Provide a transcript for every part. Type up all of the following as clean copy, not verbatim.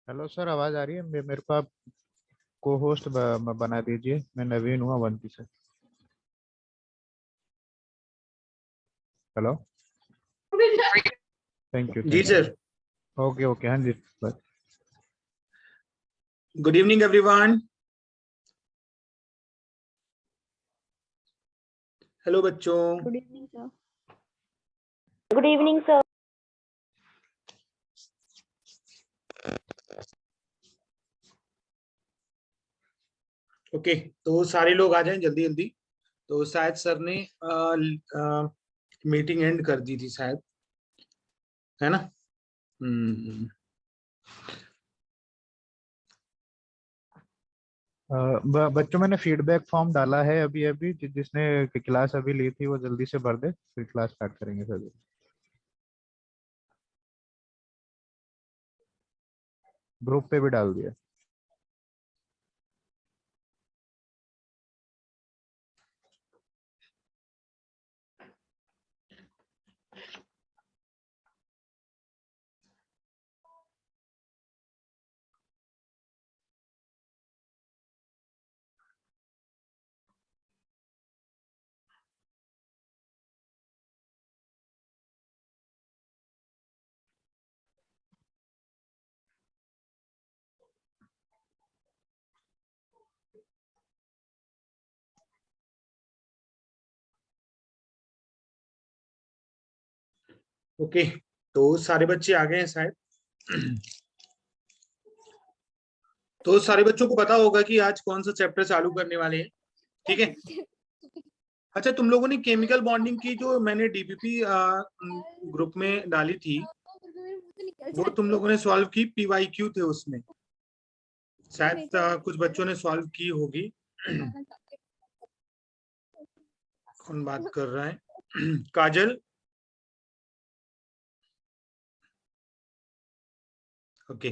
Hello sir, आवाज़ आ रही है? मेरे को आप को होस्ट बना दीजिए। मैं नवीन हूँ अवंती से। हेलो। थैंक यू, जी thank sir. You. Okay okay, हाँ जी sir. Good evening everyone. Hello बच्चों। Good evening sir. Good evening sir. Okay, तो सारे लोग आ जाएं जल्दी जल्दी। तो शायद सर ने मीटिंग एंड कर दी थी शायद, है ना? बच्चों, मैंने फीडबैक फॉर्म डाला है अभी अभी। जिसने क्लास अभी ली थी वो जल्दी से भर दे, फिर क्लास स्टार्ट करेंगे सर। ग्रुप पे भी डाल दिया। ओके, तो सारे बच्चे आ गए हैं शायद। तो सारे बच्चों को पता होगा कि आज कौन सा चैप्टर चालू करने वाले हैं। ठीक है। अच्छा, तुम लोगों ने केमिकल बॉन्डिंग की जो मैंने डीपीपी ग्रुप में डाली थी, वो तुम लोगों ने सॉल्व की? पीवाईक्यू थे उसमें, शायद कुछ बच्चों ने सॉल्व की होगी। कौन बात कर रहा है? काजल। ओके,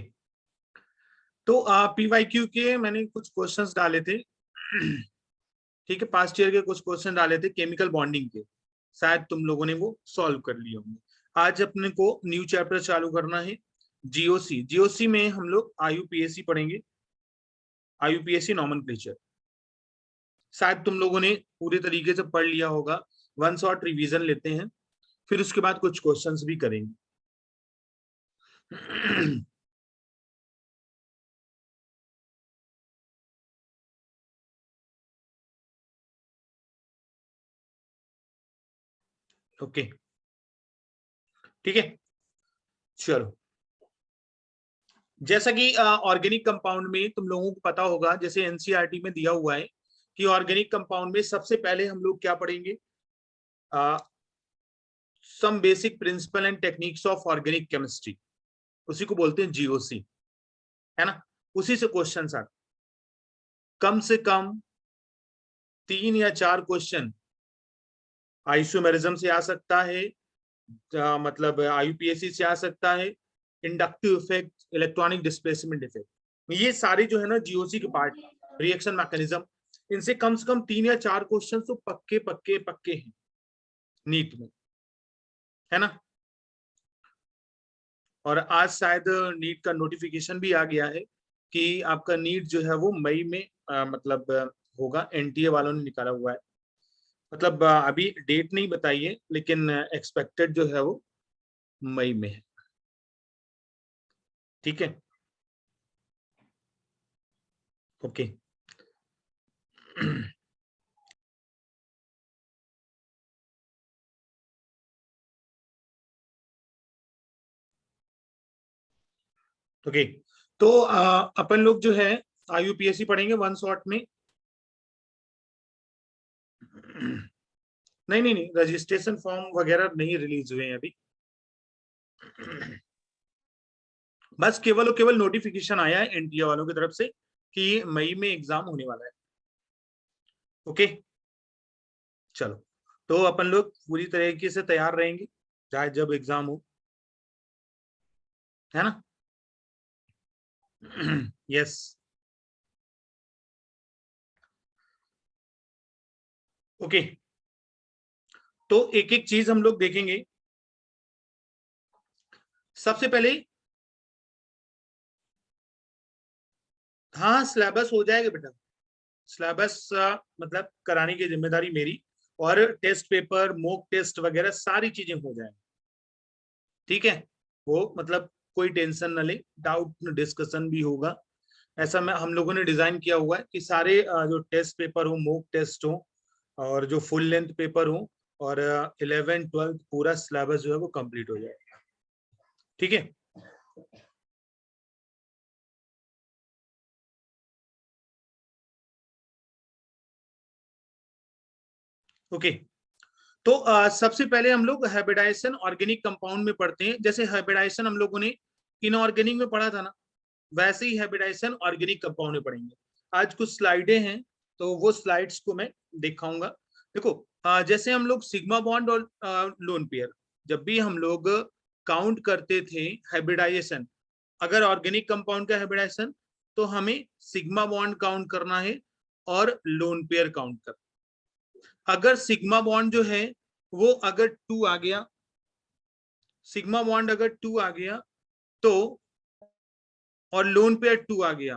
तो पीवाईक्यू के मैंने कुछ क्वेश्चंस डाले थे। ठीक है, पास्ट ईयर के कुछ क्वेश्चन डाले थे केमिकल बॉन्डिंग के, शायद तुम लोगों ने वो सॉल्व कर लिए होंगे। आज अपने को न्यू चैप्टर चालू करना है, जीओसी। जीओसी में हम लोग आईयूपीएसी पढ़ेंगे, आईयूपीएसी नॉमेनक्लेचर। शायद तुम लोगों ने पूरे तरीके से पढ़ लिया होगा। वन शॉट रिवीजन लेते हैं, फिर उसके बाद कुछ क्वेश्चंस भी करेंगे। ओके, ठीक है, चलो। जैसा कि ऑर्गेनिक कंपाउंड में तुम लोगों को पता होगा, जैसे एनसीईआरटी में दिया हुआ है कि ऑर्गेनिक कंपाउंड में सबसे पहले हम लोग क्या पढ़ेंगे? Some basic principle and techniques of organic chemistry, उसी को बोलते हैं जीओसी, है ना? उसी से क्वेश्चन आते, कम से कम 3 या 4 क्वेश्चन आइसोमेरिज्म से आ सकता है, मतलब आईयूपीएसी से आ सकता है, inductive effect, electronic displacement effect, ये सारे जो है ना जीओसी के पार्ट, रिएक्शन मैकेनिज्म, इनसे कम से कम 3 या 4 क्वेश्चन तो पक्के पक्के पक्के हैं नीट में, है ना? और आज शायद नीट का नोटिफिकेशन भी आ गया है कि आपका नीट जो है वो मई में मतलब होगा। एनटीए वालों ने निकाला हुआ है, मतलब अभी डेट नहीं बताई है, लेकिन एक्सपेक्टेड जो है वो मई में है। ठीक है, ओके। ओके, तो अपन लोग जो है आईयूपीएससी पढ़ेंगे वन शॉट में। नहीं नहीं नहीं, रजिस्ट्रेशन फॉर्म वगैरह नहीं रिलीज हुए हैं अभी। बस केवल और केवल नोटिफिकेशन आया है एनटीए वालों की तरफ से कि मई में एग्जाम होने वाला है। ओके, चलो, तो अपन लोग पूरी तरीके से तैयार रहेंगे चाहे जब एग्जाम हो, है ना? यस। ओके, तो एक एक चीज हम लोग देखेंगे। सबसे पहले हाँ सिलेबस हो जाएगा बेटा, सिलेबस मतलब कराने की जिम्मेदारी मेरी, और टेस्ट पेपर मॉक टेस्ट वगैरह सारी चीजें हो जाएंगी, ठीक है। वो मतलब कोई टेंशन न ले, डाउट डिस्कशन भी होगा। ऐसा मैं हम लोगों ने डिजाइन किया हुआ है कि सारे जो टेस्ट पेपर हो, मॉक टेस्ट हो, और जो फुल लेंथ पेपर हो, और 11th 12th पूरा सिलेबस जो है वो कंप्लीट हो जाएगा, ठीक है। ओके, तो सबसे पहले हम लोग हाइब्रिडाइजेशन ऑर्गेनिक कंपाउंड में पढ़ते हैं। जैसे हाइब्रिडाइजेशन हम लोगों ने इनऑर्गेनिक में पढ़ा था ना, वैसे ही हाइब्रिडाइजेशन ऑर्गेनिक कंपाउंड में पढ़ेंगे। आज कुछ स्लाइडें हैं तो वो स्लाइड्स को मैं दिखाऊंगा। देखो जैसे हम लोग सिग्मा बॉन्ड और लोन पेयर, जब भी हम लोग काउंट करते थे हाइब्रिडाइजेशन, अगर ऑर्गेनिक कंपाउंड का हाइब्रिडाइजेशन, तो हमें सिग्मा बॉन्ड काउंट करना है और लोन पेयर काउंट करना। अगर सिग्मा बॉन्ड जो है वो अगर 2 आ गया, सिग्मा बॉन्ड अगर 2 आ गया तो, और लोन पेयर 2 आ गया,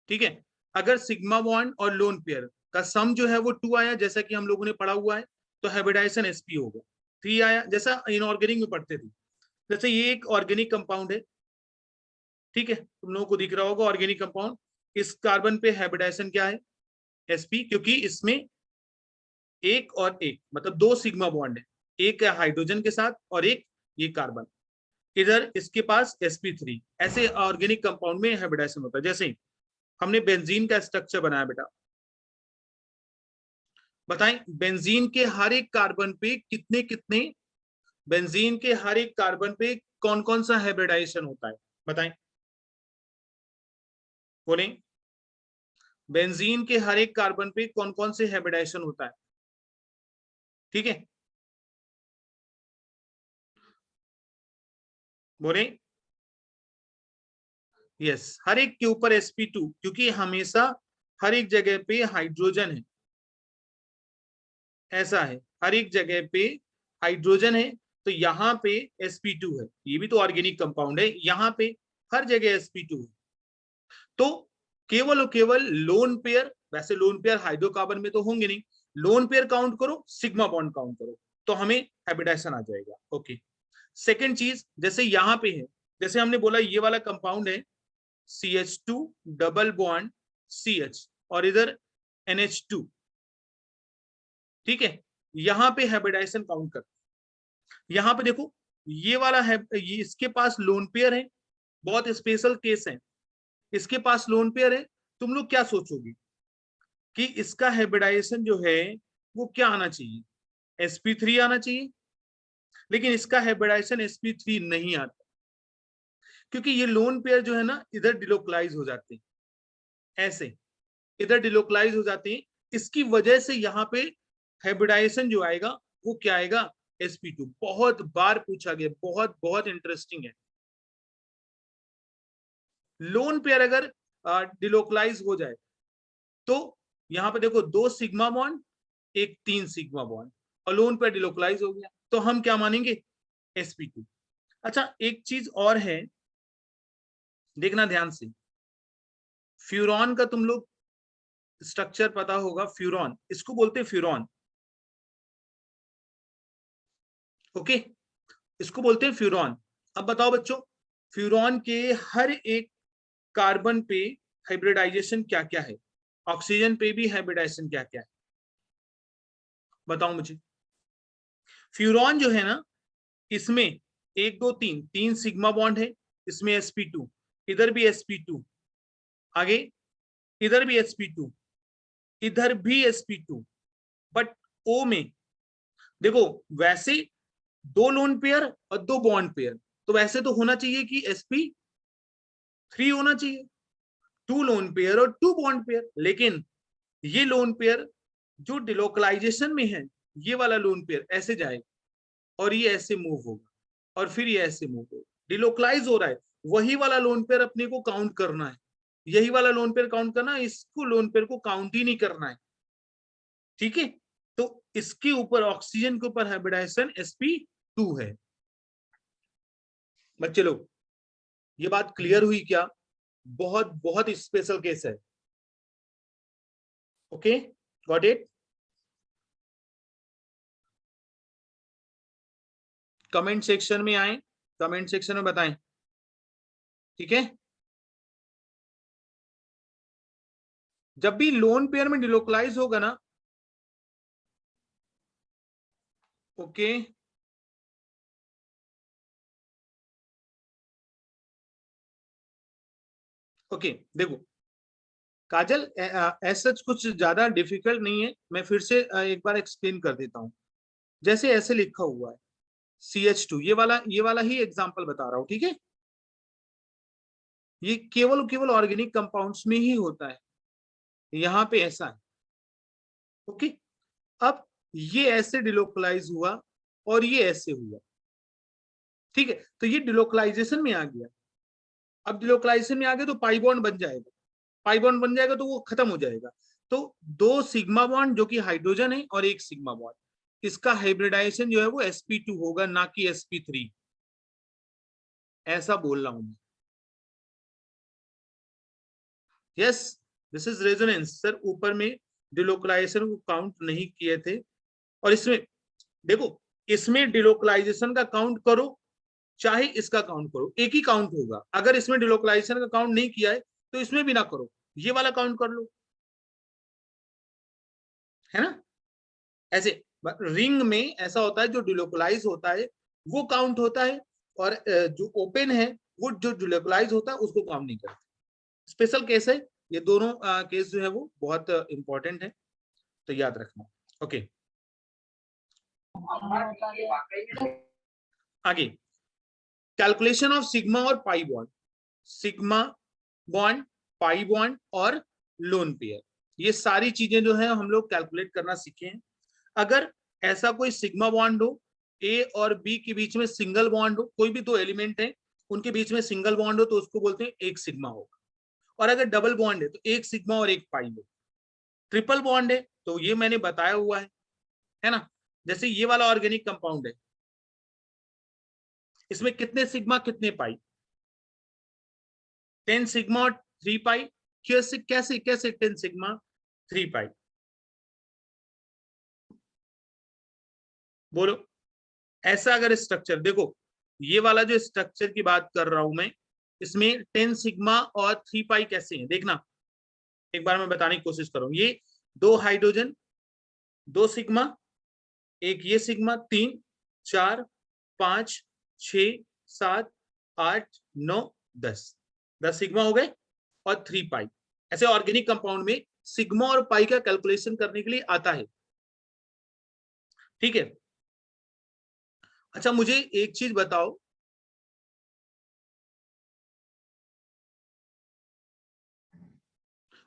ठीक है। अगर सिग्मा बॉन्ड और लोन पेयर का सम जो है वो 2 आया, जैसा कि हम लोगों ने पढ़ा हुआ है, तो हाइब्रिडाइजेशन एसपी होगा। 3 आया, जैसा इनऑर्गेनिक में पढ़ते थे। जैसे ये एक ऑर्गेनिक कंपाउंड है, ठीक है, तुम लोगों को दिख रहा होगा ऑर्गेनिक कंपाउंड। इस कार्बन पे हाइब्रिडाइजेशन क्या है, एसपी, क्योंकि इसमें एक और एक मतलब 2 सिग्मा बॉन्ड है, एक है हाइड्रोजन के साथ और एक ये कार्बन, इधर इसके पास sp3। ऐसे ऑर्गेनिक कंपाउंड में हाइब्रिडाइजेशन होता है। जैसे हमने बेंजीन का स्ट्रक्चर बनाया बेटा, बताएं बेंजीन के हर एक कार्बन पे कितने कितने, बेंजीन के हर एक कार्बन पे कौन कौन सा हाइब्रिडाइजेशन होता है, बताएं, बोलें, बेंजीन के हर एक कार्बन पे कौन कौन से हाइब्रिडाइजेशन होता है, ठीक है, बोलें। यस, हर एक के ऊपर sp2, क्योंकि हमेशा हर एक जगह पे हाइड्रोजन है, ऐसा है, हर एक जगह पे हाइड्रोजन है, तो यहाँ पे sp2 है। ये भी तो ऑर्गेनिक कंपाउंड है, यहाँ पे हर जगह sp2 है। तो केवल और केवल लोन पेयर, वैसे लोन पेयर हाइड्रोकार्बन में तो होंगे नहीं, लोन पेयर काउंट करो, सिग्मा बॉन्ड काउंट करो, तो हमें हाइब्रिडाइजेशन आ जाएगा। ओके, सेकेंड चीज, जैसे यहाँ पे है, जैसे हमने बोला ये वाला कंपाउंड है CH2 डबल बॉन्ड CH, और इधर NH2, ठीक है। यहाँ पे हाइब्रिडाइजेशन काउंट कर, यहाँ पे देखो ये वाला है, ये इसके पास लोन पेयर है, बहुत स्पेशल केस है, इसके पास लोन पेयर है। तुम लोग क्या सोचोगे कि इसका हाइब्रिडाइजेशन जो है वो क्या आना चाहिए, sp3 आना चाहिए, लेकिन इसका हाइब्रिडाइजेशन sp3 नहीं आता, क्योंकि ये लोन पेयर जो है ना इधर डिलोकलाइज हो जाते हैं, ऐसे इधर डिलोकलाइज हो जाते हैं। इसकी वजह से यहाँ पे हाइब्रिडाइजेशन जो आएगा वो क्या आएगा, sp2। बहुत बार पूछा गया, बहुत बहुत इंटरेस्टिंग है। लोन पेयर अगर डिलोकलाइज हो जाए तो यहाँ पे देखो 2 सिग्मा बॉन्ड, एक 3 सिग्मा बॉन्ड, और लोन पेयर डिलोकलाइज हो गया, तो हम क्या मानेंगे, sp2। अच्छा एक चीज और है, देखना ध्यान से, फ्यूरॉन का तुम लोग स्ट्रक्चर पता होगा, फ्यूरॉन, इसको बोलते हैं फ्यूरॉन, ओके, इसको बोलते हैं फ्यूरॉन। अब बताओ बच्चों, फ्यूरॉन के हर एक कार्बन पे हाइब्रिडाइजेशन क्या क्या है, ऑक्सीजन पे भी हाइब्रिडाइजेशन क्या क्या है, बताओ मुझे। फ्यूरॉन जो है ना, इसमें 1 2 3 3 सिग्मा बॉन्ड है, इसमें sp2, इधर भी sp2, आगे इधर भी sp2, इधर भी sp2, बट O में देखो, वैसे 2 लोन पेयर और 2 बॉन्ड पेयर, तो वैसे तो होना चाहिए कि sp3 होना चाहिए, 2 लोन पेयर और 2 बॉन्ड पेयर, लेकिन ये लोन पेयर जो डिलोकलाइजेशन में है, ये वाला लोन पेयर ऐसे जाएगा और ये ऐसे मूव होगा और फिर ये ऐसे मूव होगा, डिलोकलाइज हो रहा है, वही वाला लोन पेयर अपने को काउंट करना है, यही वाला लोन पेयर काउंट करना है, इसको लोन पेयर को काउंट ही नहीं करना है, ठीक है। तो इसके ऊपर ऑक्सीजन के ऊपर हाइब्रिडाइजेशन sp2 है। बच्चे लोग ये बात क्लियर हुई क्या? बहुत बहुत स्पेशल केस है। Okay, got it? Comment section में आए, कमेंट सेक्शन में बताएं, ठीक है। जब भी लोन पेयर में डिलोकलाइज होगा ना, ओके, ओके, देखो काजल, ऐसा कुछ ज्यादा डिफिकल्ट नहीं है, मैं फिर से एक बार एक्सप्लेन कर देता हूं। जैसे ऐसे लिखा हुआ है CH2, ये वाला ही एग्जांपल बता रहा हूं, ठीक है। ये केवल ऑर्गेनिक कंपाउंड्स में ही होता है, यहां पे ऐसा है। ओके, अब ये ऐसे डिलोकलाइज हुआ और ये ऐसे हुआ, ठीक है। तो ये डिलोकलाइजेशन में आ गया। अब डिलोकलाइजेशन में आ गया तो पाई बॉन्ड बन जाएगा, पाई बॉन्ड बन जाएगा तो वो खत्म हो जाएगा। तो 2 सिग्मा बॉन्ड जो कि हाइड्रोजन है और 1 सिग्मा बॉन्ड, इसका हाइब्रिडाइजेशन जो है वो sp2 होगा, ना कि sp3। ऐसा बोल रहा हूं मैं। Yes, this is resonance sir. ऊपर में डिलोकलाइजेशन को काउंट नहीं किए थे, और इसमें देखो, इसमें डिलोकलाइजेशन का काउंट करो चाहे इसका काउंट करो, एक ही काउंट होगा। अगर इसमें डिलोकलाइजेशन का काउंट नहीं किया है तो इसमें भी ना करो, ये वाला काउंट कर लो, है ना। ऐसे रिंग में ऐसा होता है, जो डिलोकलाइज होता है वो काउंट होता है, और जो ओपन है वो जो डिलोकलाइज होता है उसको काउंट नहीं करते। स्पेशल केस है ये दोनों। केस जो है वो बहुत इंपॉर्टेंट है, तो याद रखना। ओके, आगे कैलकुलेशन ऑफ सिग्मा और pi bond, sigma bond, pi bond और लोन पेयर, ये सारी चीजें जो है हम लोग कैलकुलेट करना सीखे हैं। अगर ऐसा कोई सिग्मा बॉन्ड हो, ए और बी के बीच में सिंगल बॉन्ड हो, कोई भी 2 एलिमेंट है उनके बीच में सिंगल बॉन्ड हो, तो उसको बोलते हैं 1 सिग्मा होगा। और अगर डबल बॉन्ड है तो 1 सिग्मा और 1 पाई हो। ट्रिपल बॉन्ड है तो ये मैंने बताया हुआ है ना। जैसे ये वाला ऑर्गेनिक कंपाउंड है, इसमें कितने सिग्मा कितने पाई? 10 सिग्मा और 3 पाई। कैसे कैसे कैसे 10 सिग्मा 3 पाई? बोलो। ऐसा अगर स्ट्रक्चर देखो, ये वाला जो स्ट्रक्चर की बात कर रहा हूं मैं, इसमें 10 सिग्मा और 3 पाई कैसे हैं देखना, एक बार मैं बताने की कोशिश करूं। ये 2 हाइड्रोजन, 2 सिग्मा, एक ये सिग्मा, 3 4 5 6 7 8 9 10 सिग्मा हो गए और 3 पाई। ऐसे ऑर्गेनिक कंपाउंड में सिग्मा और पाई का कैलकुलेशन करने के लिए आता है, ठीक है। अच्छा, मुझे एक चीज बताओ,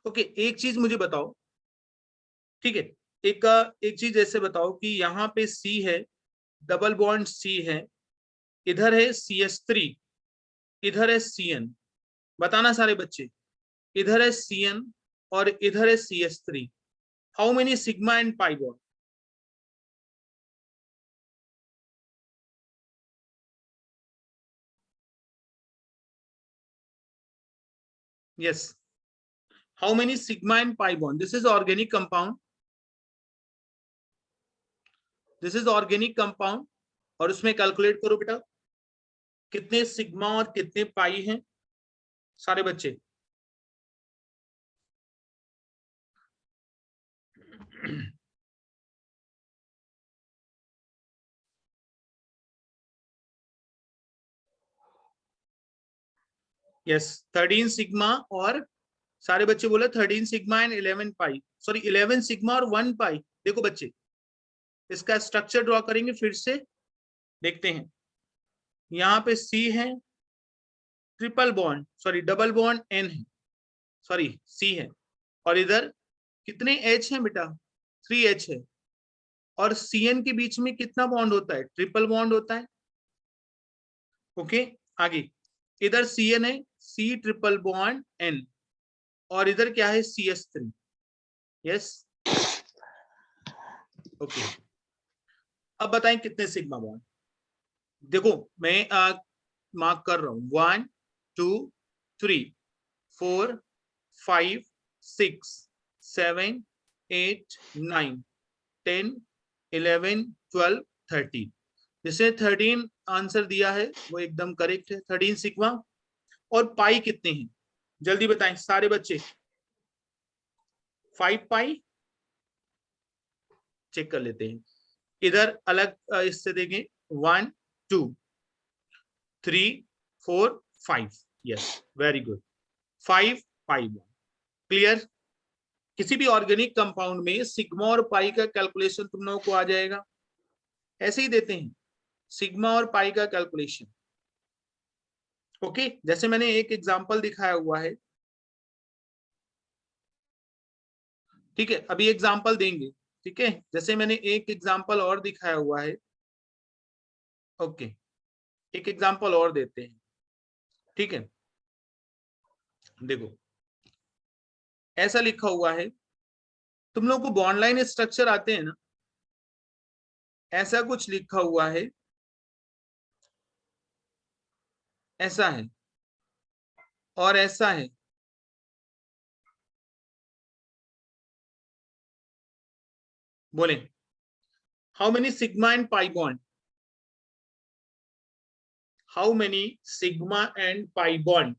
ओके, एक चीज मुझे बताओ, ठीक है। एक चीज ऐसे बताओ कि यहाँ पे C है, डबल बॉन्ड C है, इधर है CH3, इधर है CN। बताना सारे बच्चे, इधर है CN और इधर है CH3। How many sigma and pi bond? Yes, how many sigma and pi bond? This is organic compound, this is organic compound, और उसमें कैलकुलेट करो बेटा कितने सिग्मा और कितने पाई हैं सारे बच्चे। यस, 13 सिग्मा और सारे बच्चे बोले 13 sigma and 11 pi, sorry 11 sigma और 1 पाई। देखो बच्चे, इसका स्ट्रक्चर ड्रॉ करेंगे, फिर से देखते हैं। यहाँ पे C है, triple bond sorry double bond N है, सॉरी C है, और इधर कितने H हैं बेटा? 3H है। और CN के बीच में कितना बॉन्ड होता है? ट्रिपल बॉन्ड होता है। ओके, आगे इधर CN है, C ट्रिपल बॉन्ड N, और इधर क्या है? CH3। यस, ओके, अब बताएं कितने सिग्मा बॉन्ड। देखो मैं मार्क कर रहा हूं 1 2 3 4 5 6 7 8 9 10 11 12 13। जिसने 13 आंसर दिया है वो एकदम करेक्ट है, 13 सिग्मा। और पाई कितने हैं जल्दी बताएं सारे बच्चे। 5 पाई चेक कर लेते हैं, इधर अलग इससे देखें 1 2 3 4 5, yes very good, 5 pi bond. Clear. किसी भी ऑर्गेनिक कंपाउंड में सिग्मा और पाई का कैलकुलेशन तुम लोगों को आ जाएगा, ऐसे ही देते हैं सिग्मा और पाई का कैलकुलेशन। ओके, जैसे मैंने एक एग्जांपल दिखाया हुआ है, ठीक है, अभी एग्जांपल देंगे, ठीक है, जैसे मैंने एक एग्जांपल और दिखाया हुआ है। ओके, एक एग्जांपल और देते हैं, ठीक है। देखो ऐसा लिखा हुआ है, तुम लोगों को बॉन्ड लाइन स्ट्रक्चर आते हैं ना, ऐसा कुछ लिखा हुआ है, ऐसा है और ऐसा है। बोले how many sigma and pi bond, how many sigma and pi bond,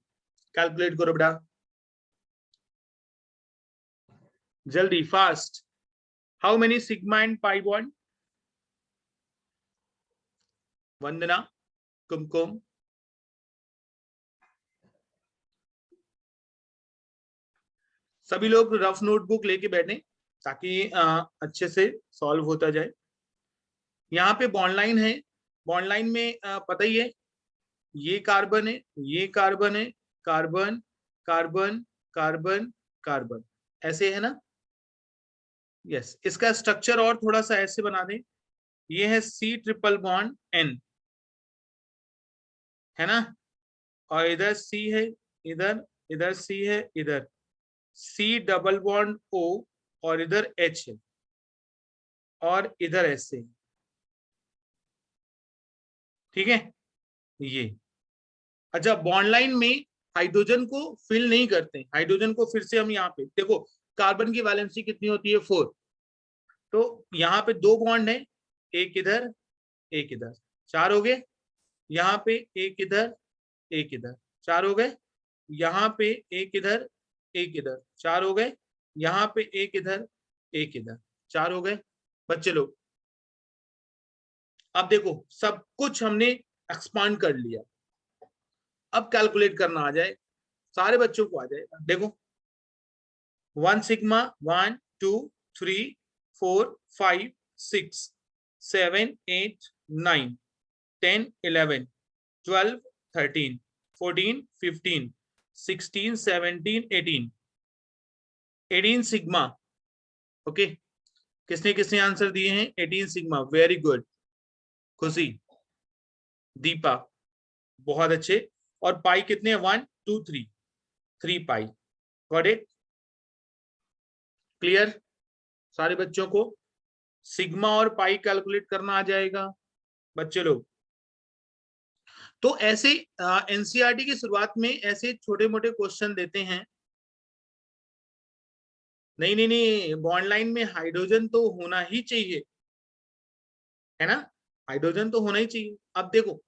calculate करो बेटा जल्दी fast. How many sigma and pi bond, Vandana Kumkum, सभी लोग रफ नोटबुक लेके बैठे ताकि अच्छे से सॉल्व होता जाए। यहाँ पे बॉन्ड लाइन है, बॉन्ड लाइन में पता ही है ये कार्बन है, ये कार्बन है, कार्बन कार्बन कार्बन कार्बन, ऐसे है ना। यस, इसका स्ट्रक्चर और थोड़ा सा ऐसे बना दें, ये है C ट्रिपल बॉन्ड N, है ना, और इधर C है, इधर इधर C है, इधर C डबल बॉन्ड O और इधर H है और इधर ऐसे, ठीक है ये। अच्छा, बॉन्ड लाइन में हाइड्रोजन को फिल नहीं करते, हाइड्रोजन को फिर से हम यहाँ पे देखो, कार्बन की वैलेंसी कितनी होती है 4, तो यहाँ पे 2 बॉन्ड है, एक इधर एक इधर, 4 हो गए। यहाँ पे एक इधर एक इधर, 4 हो गए। यहाँ पे एक इधर एक इधर, 4 हो गए। यहाँ पे एक इधर एक इधर, 4 हो गए। बच्चे लोग अब देखो सब कुछ हमने एक्सपांड कर लिया, अब कैलकुलेट करना आ जाए, सारे बच्चों को आ जाएगा। देखो 1 सिग्मा 1 2 3 4 5 6 7 8 9 10 11 12 13 14 15 16 17 18 18 सिग्मा। ओके, किसने किसने आंसर दिए हैं 18 सिग्मा, वेरी गुड, खुशी, दीपा, बहुत अच्छे। और पाई कितने हैं 1 2 3, 3 पाई, गॉट इट। क्लियर सारे बच्चों को, सिग्मा और पाई कैलकुलेट करना आ जाएगा बच्चे लोग। तो ऐसे एनसीईआरटी की शुरुआत में ऐसे छोटे मोटे क्वेश्चन देते हैं, नहीं नहीं नहीं, बॉन्ड लाइन में हाइड्रोजन तो होना ही चाहिए, है ना, हाइड्रोजन तो होना ही चाहिए। अब देखो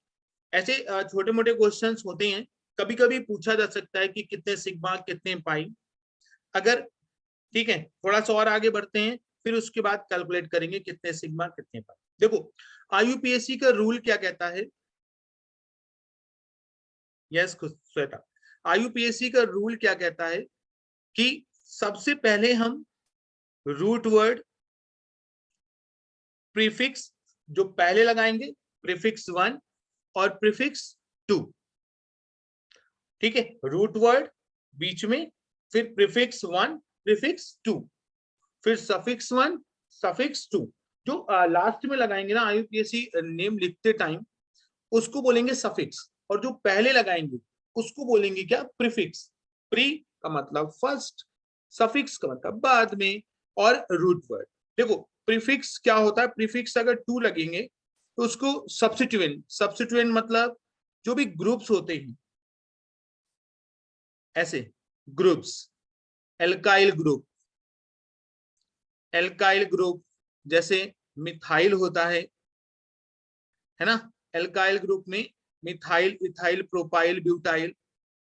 ऐसे छोटे मोटे क्वेश्चंस होते हैं, कभी कभी पूछा जा सकता है कि कितने सिग्मा कितने पाई। अगर ठीक है, थोड़ा सा और आगे बढ़ते हैं, फिर उसके बाद कैलकुलेट करेंगे कितने सिग्मा कितने पाई। देखो आईयूपीएसी का रूल क्या कहता है, यस श्वेता, आईयूपीएसी का रूल क्या कहता है कि सबसे पहले हम रूट वर्ड प्रीफिक्स जो पहले लगाएंगे, प्रीफिक्स 1 और प्रीफिक्स 2, ठीक है, रूट वर्ड बीच में, फिर प्रीफिक्स 1 प्रीफिक्स 2, फिर सफिक्स 1 सफिक्स 2। जो लास्ट में लगाएंगे ना आईयूपीएसी नेम लिखते टाइम, उसको बोलेंगे सफिक्स, और जो पहले लगाएंगे उसको बोलेंगे क्या, प्रीफिक्स। प्री का मतलब फर्स्ट, सफिक्स का मतलब बाद में, और रूट वर्ड। देखो प्रीफिक्स क्या होता है, प्रीफिक्स अगर टू लगेंगे तो उसको सब्स्टिट्यूएंट, सब्स्टिट्यूएंट मतलब जो भी ग्रुप्स होते हैं, ऐसे groups, alkyl group, alkyl group जैसे मिथाइल होता है ना, एल्काइल ग्रुप में मिथाइल, इथाइल, प्रोपाइल, ब्यूटाइल,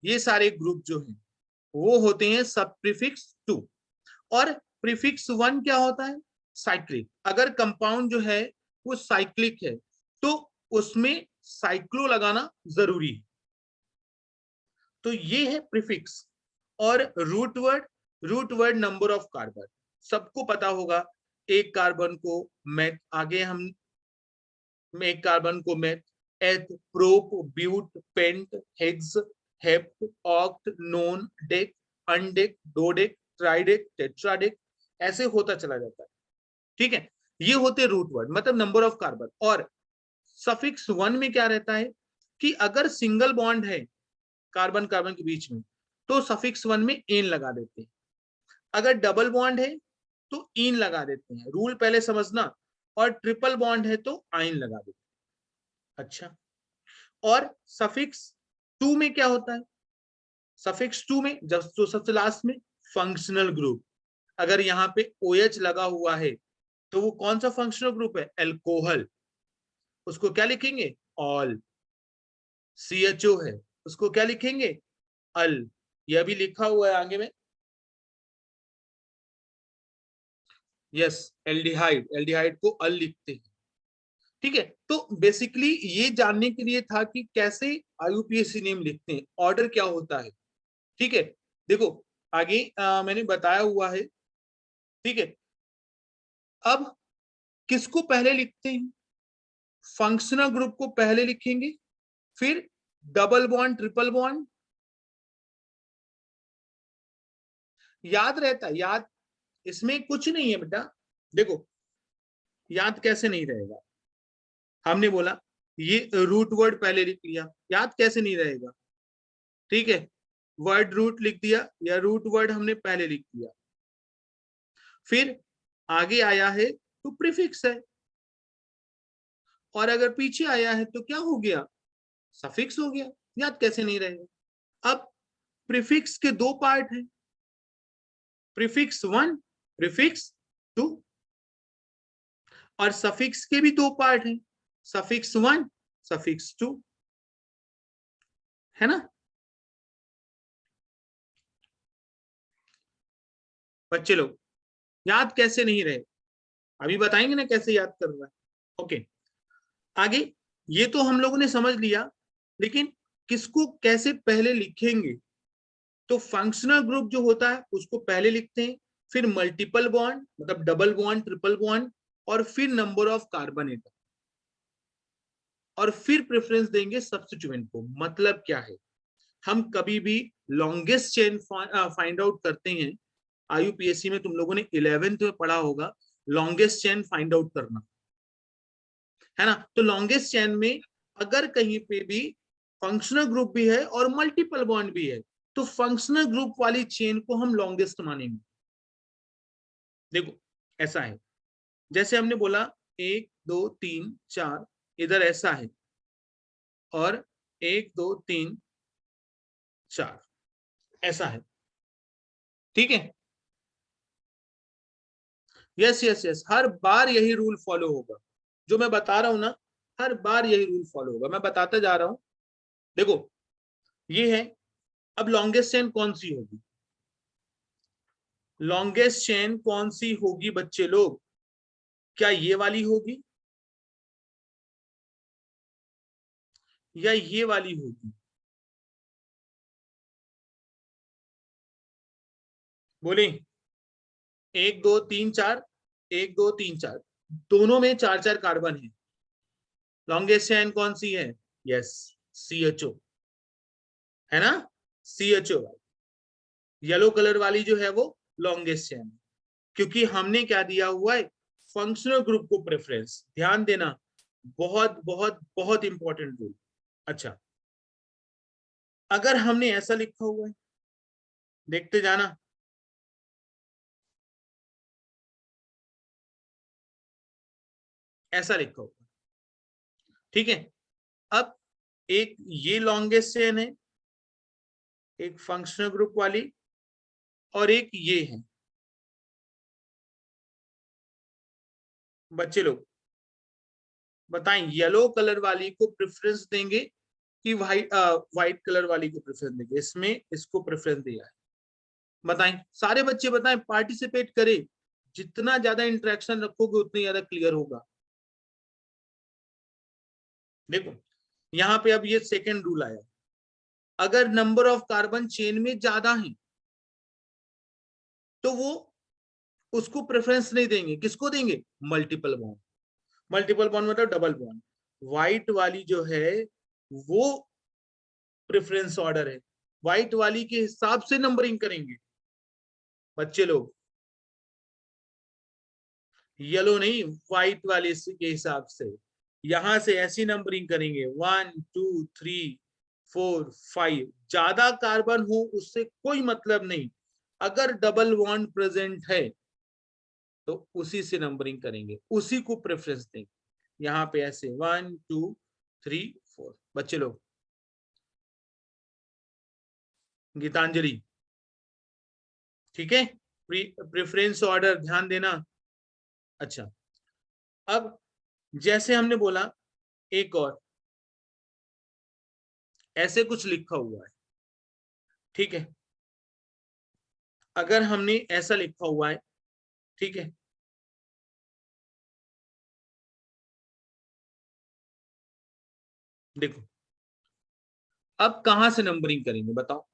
ये सारे ग्रुप जो हैं वो होते हैं सब प्रीफिक्स टू। और प्रीफिक्स वन क्या होता है, साइक्लिक। अगर कंपाउंड जो है वो साइक्लिक है तो उसमें साइक्लो लगाना जरूरी है। तो ये है प्रीफिक्स। और root word, root word number of carbon, सबको पता होगा, एक कार्बन को मेथ, आगे हम एक कार्बन को meth, eth, prop, but, pent, hex, hept, oct, non, dec, undec, dodec, tridec, tetradec, ऐसे होता चला जाता है। ठीक है, ये होते रूट वर्ड मतलब नंबर ऑफ कार्बन। और सफिक्स वन में क्या रहता है कि अगर सिंगल बॉन्ड है कार्बन कार्बन के बीच में तो सफिक्स वन में एन लगा देते हैं, अगर डबल बॉन्ड है तो इन लगा देते हैं, रूल पहले समझना, और ट्रिपल बॉन्ड है तो आइन लगा देते हैं। अच्छा, और सफिक्स टू में क्या होता है, सफिक्स टू में जब तो सबसे लास्ट में फंक्शनल ग्रुप, अगर यहाँ पे OH लगा हुआ है तो वो कौन सा फंक्शनल ग्रुप है, एल्कोहल, उसको क्या लिखेंगे, ऑल। CHO है, उसको क्या लिखेंगे, अल। यह भी लिखा हुआ है आगे में, यस, एल्डिहाइड, एल्डिहाइड को अल लिखते हैं। ठीक है, तो बेसिकली ये जानने के लिए था कि कैसे IUPAC नेम लिखते हैं, ऑर्डर क्या होता है। ठीक है, देखो आगे मैंने बताया हुआ है। ठीक है, अब किसको पहले लिखते हैं, फंक्शनल ग्रुप को पहले लिखेंगे, फिर डबल बॉन्ड, ट्रिपल बॉन्ड, याद रहता है, याद इसमें कुछ नहीं है बेटा। देखो याद कैसे नहीं रहेगा, हमने बोला ये रूट वर्ड पहले लिख लिया, याद कैसे नहीं रहेगा। ठीक है, वर्ड रूट लिख दिया या रूट वर्ड हमने पहले लिख दिया, फिर आगे आया है तो प्रीफिक्स है, और अगर पीछे आया है तो क्या हो गया, सफिक्स हो गया, याद कैसे नहीं रहेगा। अब प्रीफिक्स के दो पार्ट हैं, प्रीफिक्स वन, प्रीफिक्स टू, और सफिक्स के भी दो पार्ट हैं, सफिक्स वन, सफिक्स टू, है ना। बच्चे लोग याद कैसे नहीं रहे, अभी बताएंगे ना कैसे याद करना है। ओके, आगे ये तो हम लोगों ने समझ लिया, लेकिन किसको कैसे पहले लिखेंगे, तो फंक्शनल ग्रुप जो होता है उसको पहले लिखते हैं, फिर मल्टीपल बॉन्ड मतलब डबल बॉन्ड, ट्रिपल बॉन्ड, और फिर नंबर ऑफ कार्बन एटम, और फिर प्रेफरेंस देंगे सब्स्टिट्यूएंट को। मतलब क्या है, हम कभी भी लॉन्गेस्ट चेन फाइंड आउट करते हैं, IUPAC में तुम लोगों ने 11th में पढ़ा होगा लॉन्गेस्ट चेन फाइंड आउट करना, है ना। तो लॉन्गेस्ट चेन में अगर कहीं पे भी फंक्शनल ग्रुप भी है और मल्टीपल बॉन्ड भी है तो फंक्शनल ग्रुप वाली चेन को हम लॉन्गेस्ट मानेंगे। देखो ऐसा है, जैसे हमने बोला 1 2 3 4, इधर ऐसा है, और 1 2 3 4 ऐसा है। ठीक है, यस यस यस, हर बार यही रूल फॉलो होगा, जो मैं बता रहा हूं ना, हर बार यही रूल फॉलो होगा, मैं बताता जा रहा हूं। देखो ये है, अब लॉन्गेस्ट चेन कौन सी होगी, लॉन्गेस्ट चेन कौन सी होगी बच्चे लोग, क्या ये वाली होगी या ये वाली होगी, बोले 1 2 3 4, 1 2 3 4, दोनों में 4 4 कार्बन है, लॉन्गेस्ट चेन कौन सी है, यस CHO, है ना, CHO येलो कलर वाली जो है वो लॉन्गेस्ट चेन, क्योंकि हमने क्या दिया हुआ है, फंक्शनल ग्रुप को प्रेफरेंस, ध्यान देना, बहुत बहुत बहुत इंपॉर्टेंट रूल। अच्छा, अगर हमने ऐसा लिखा हुआ है, देखते जाना, ऐसा लिखा होगा, ठीक है। अब एक ये लॉन्गेस्ट चेन है, एक फंक्शनल ग्रुप वाली, और एक ये है। बच्चे लोग बताएं, येलो कलर वाली को प्रेफरेंस देंगे कि व्हाइट कलर वाली को प्रेफरेंस देंगे? इसमें इसको प्रेफरेंस दिया है, बताएं सारे बच्चे बताएं, पार्टिसिपेट करें। जितना ज्यादा इंटरेक्शन रखोगे उतनी ज्यादा क्लियर होगा। देखो यहाँ पे अब ये सेकेंड रूल आया, अगर नंबर ऑफ कार्बन चेन में ज्यादा है तो वो उसको प्रेफरेंस नहीं देंगे, किसको देंगे? Multiple bond. मल्टीपल बॉन्ड मतलब डबल बॉन्ड। व्हाइट वाली जो है वो प्रेफरेंस ऑर्डर है, व्हाइट वाली के हिसाब से नंबरिंग करेंगे बच्चे लोग, येलो नहीं, व्हाइट वाले के हिसाब से। यहां से ऐसी नंबरिंग करेंगे 1 2 3 4 5। ज्यादा कार्बन हो उससे कोई मतलब नहीं, अगर डबल बॉन्ड प्रेजेंट है तो उसी से नंबरिंग करेंगे, उसी को प्रेफरेंस देंगे। यहाँ पे ऐसे 1 2 3 4। बच्चे लोग, गीतांजलि ठीक है, प्रेफरेंस ऑर्डर ध्यान देना। अच्छा, अब जैसे हमने बोला एक और ऐसे कुछ लिखा हुआ है, ठीक है। अगर हमने ऐसा लिखा हुआ है, ठीक है, देखो अब कहां से नंबरिंग करेंगे बताओ?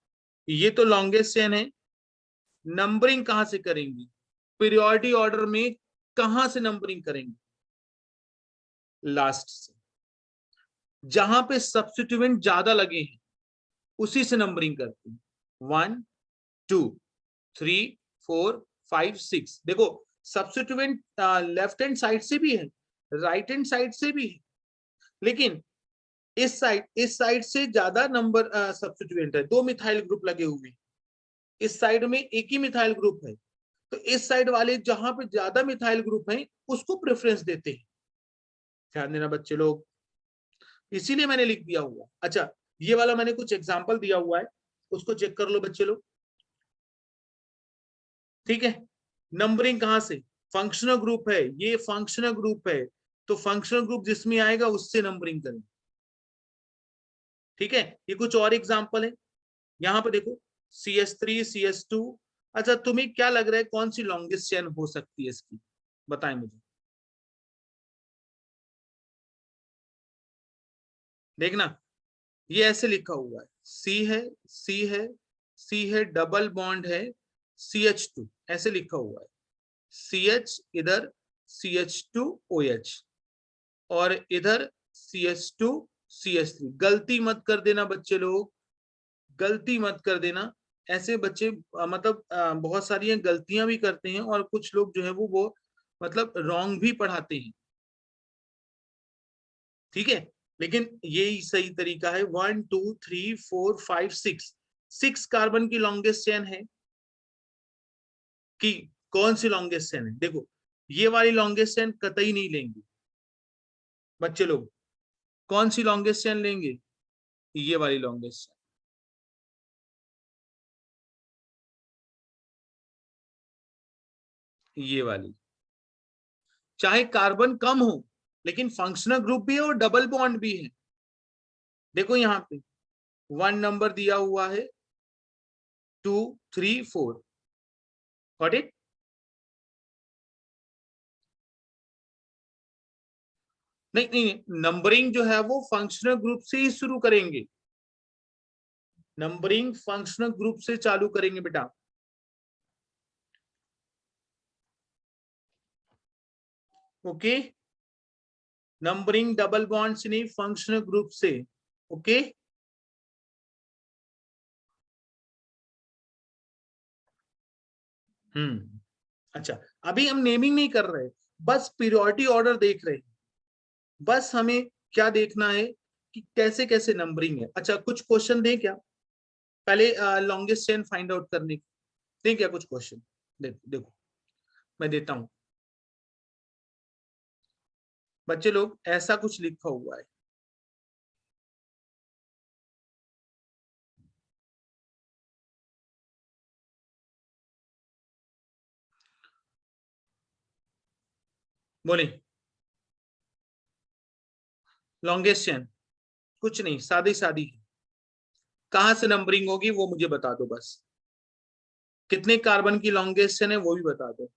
ये तो लॉन्गेस्ट चेन है, नंबरिंग कहां से करेंगे? पीरियोडिक ऑर्डर में कहां से नंबरिंग करेंगे? लास्ट से, जहां पे सब्स्टिट्यूएंट ज्यादा लगे हैं उसी से नंबरिंग करते हैं। 1 2 3 4 5 6। देखो सब्स्टिट्यूएंट लेफ्ट हैंड साइड से भी है, राइट हैंड साइड से भी है, लेकिन इस साइड से ज्यादा नंबर सब्स्टिट्यूएंट है। 2 मिथाइल ग्रुप लगे हुए, इस साइड में एक ही मिथाइल ग्रुप है, तो इस साइड वाले जहां पे ज्यादा मिथाइल ग्रुप है उसको प्रेफरेंस देते हैं। ध्यान देना बच्चे लोग, इसीलिए मैंने लिख दिया हुआ। अच्छा, ये वाला मैंने कुछ एग्जांपल दिया हुआ है, उसको चेक कर लो बच्चे लोग, ठीक है। नंबरिंग कहां से? फंक्शनल ग्रुप है, ये फंक्शनल ग्रुप है, तो फंक्शनल ग्रुप जिसमें आएगा उससे नंबरिंग करें, ठीक है। ये कुछ और एग्जांपल है, यहाँ पे देखो CS3 CS2। अच्छा, तुम्हें क्या लग रहा है कौन सी लॉन्गेस्ट चेन हो सकती है इसकी? बताएं मुझे। देखना, ये ऐसे लिखा हुआ है, सी है, सी है, सी है, डबल बॉन्ड है, CH2 ऐसे लिखा हुआ है, CH इधर, CH2OH, और इधर CH2CH3। गलती मत कर देना बच्चे लोग, गलती मत कर देना। ऐसे बच्चे मतलब बहुत सारी गलतियां भी करते हैं, और कुछ लोग जो है वो मतलब रॉन्ग भी पढ़ाते हैं, ठीक है। लेकिन यही सही तरीका है। 1 2 3 4 5 6, 6 कार्बन की लॉन्गेस्ट चेन है कि कौन सी लॉन्गेस्ट चेन है? देखो ये वाली लॉन्गेस्ट चेन कतई नहीं लेंगे बच्चे लोग, कौन सी लॉन्गेस्ट चेन लेंगे? ये वाली लॉन्गेस्ट चेन, ये वाली। चाहे कार्बन कम हो लेकिन फंक्शनल ग्रुप भी है और डबल बॉन्ड भी है। देखो यहाँ पे 1 नंबर दिया हुआ है, 2 3 4, गॉट इट? नहीं नहीं, नंबरिंग जो है वो फंक्शनल ग्रुप से ही शुरू करेंगे, नंबरिंग फंक्शनल ग्रुप से चालू करेंगे बेटा। ओके, नंबरिंग डबल बॉन्ड से नहीं, फंक्शनल ग्रुप से। ओके, अच्छा, अभी हम नेमिंग नहीं कर रहे, बस पीरियोडिक ऑर्डर देख रहे हैं। बस हमें क्या देखना है कि कैसे कैसे नंबरिंग है। अच्छा, कुछ क्वेश्चन दें क्या पहले लॉन्गेस्ट चेन फाइंड आउट करने की? दें क्या कुछ क्वेश्चन? देखो मैं देता हूं। बच्चे लोग ऐसा कुछ लिखा हुआ है, बोले लॉन्गेस्ट चेन, कुछ नहीं, सादी सादी है। कहां से नंबरिंग होगी वो मुझे बता दो बस, कितने कार्बन की लॉन्गेस्ट चेन है वो भी बता दो।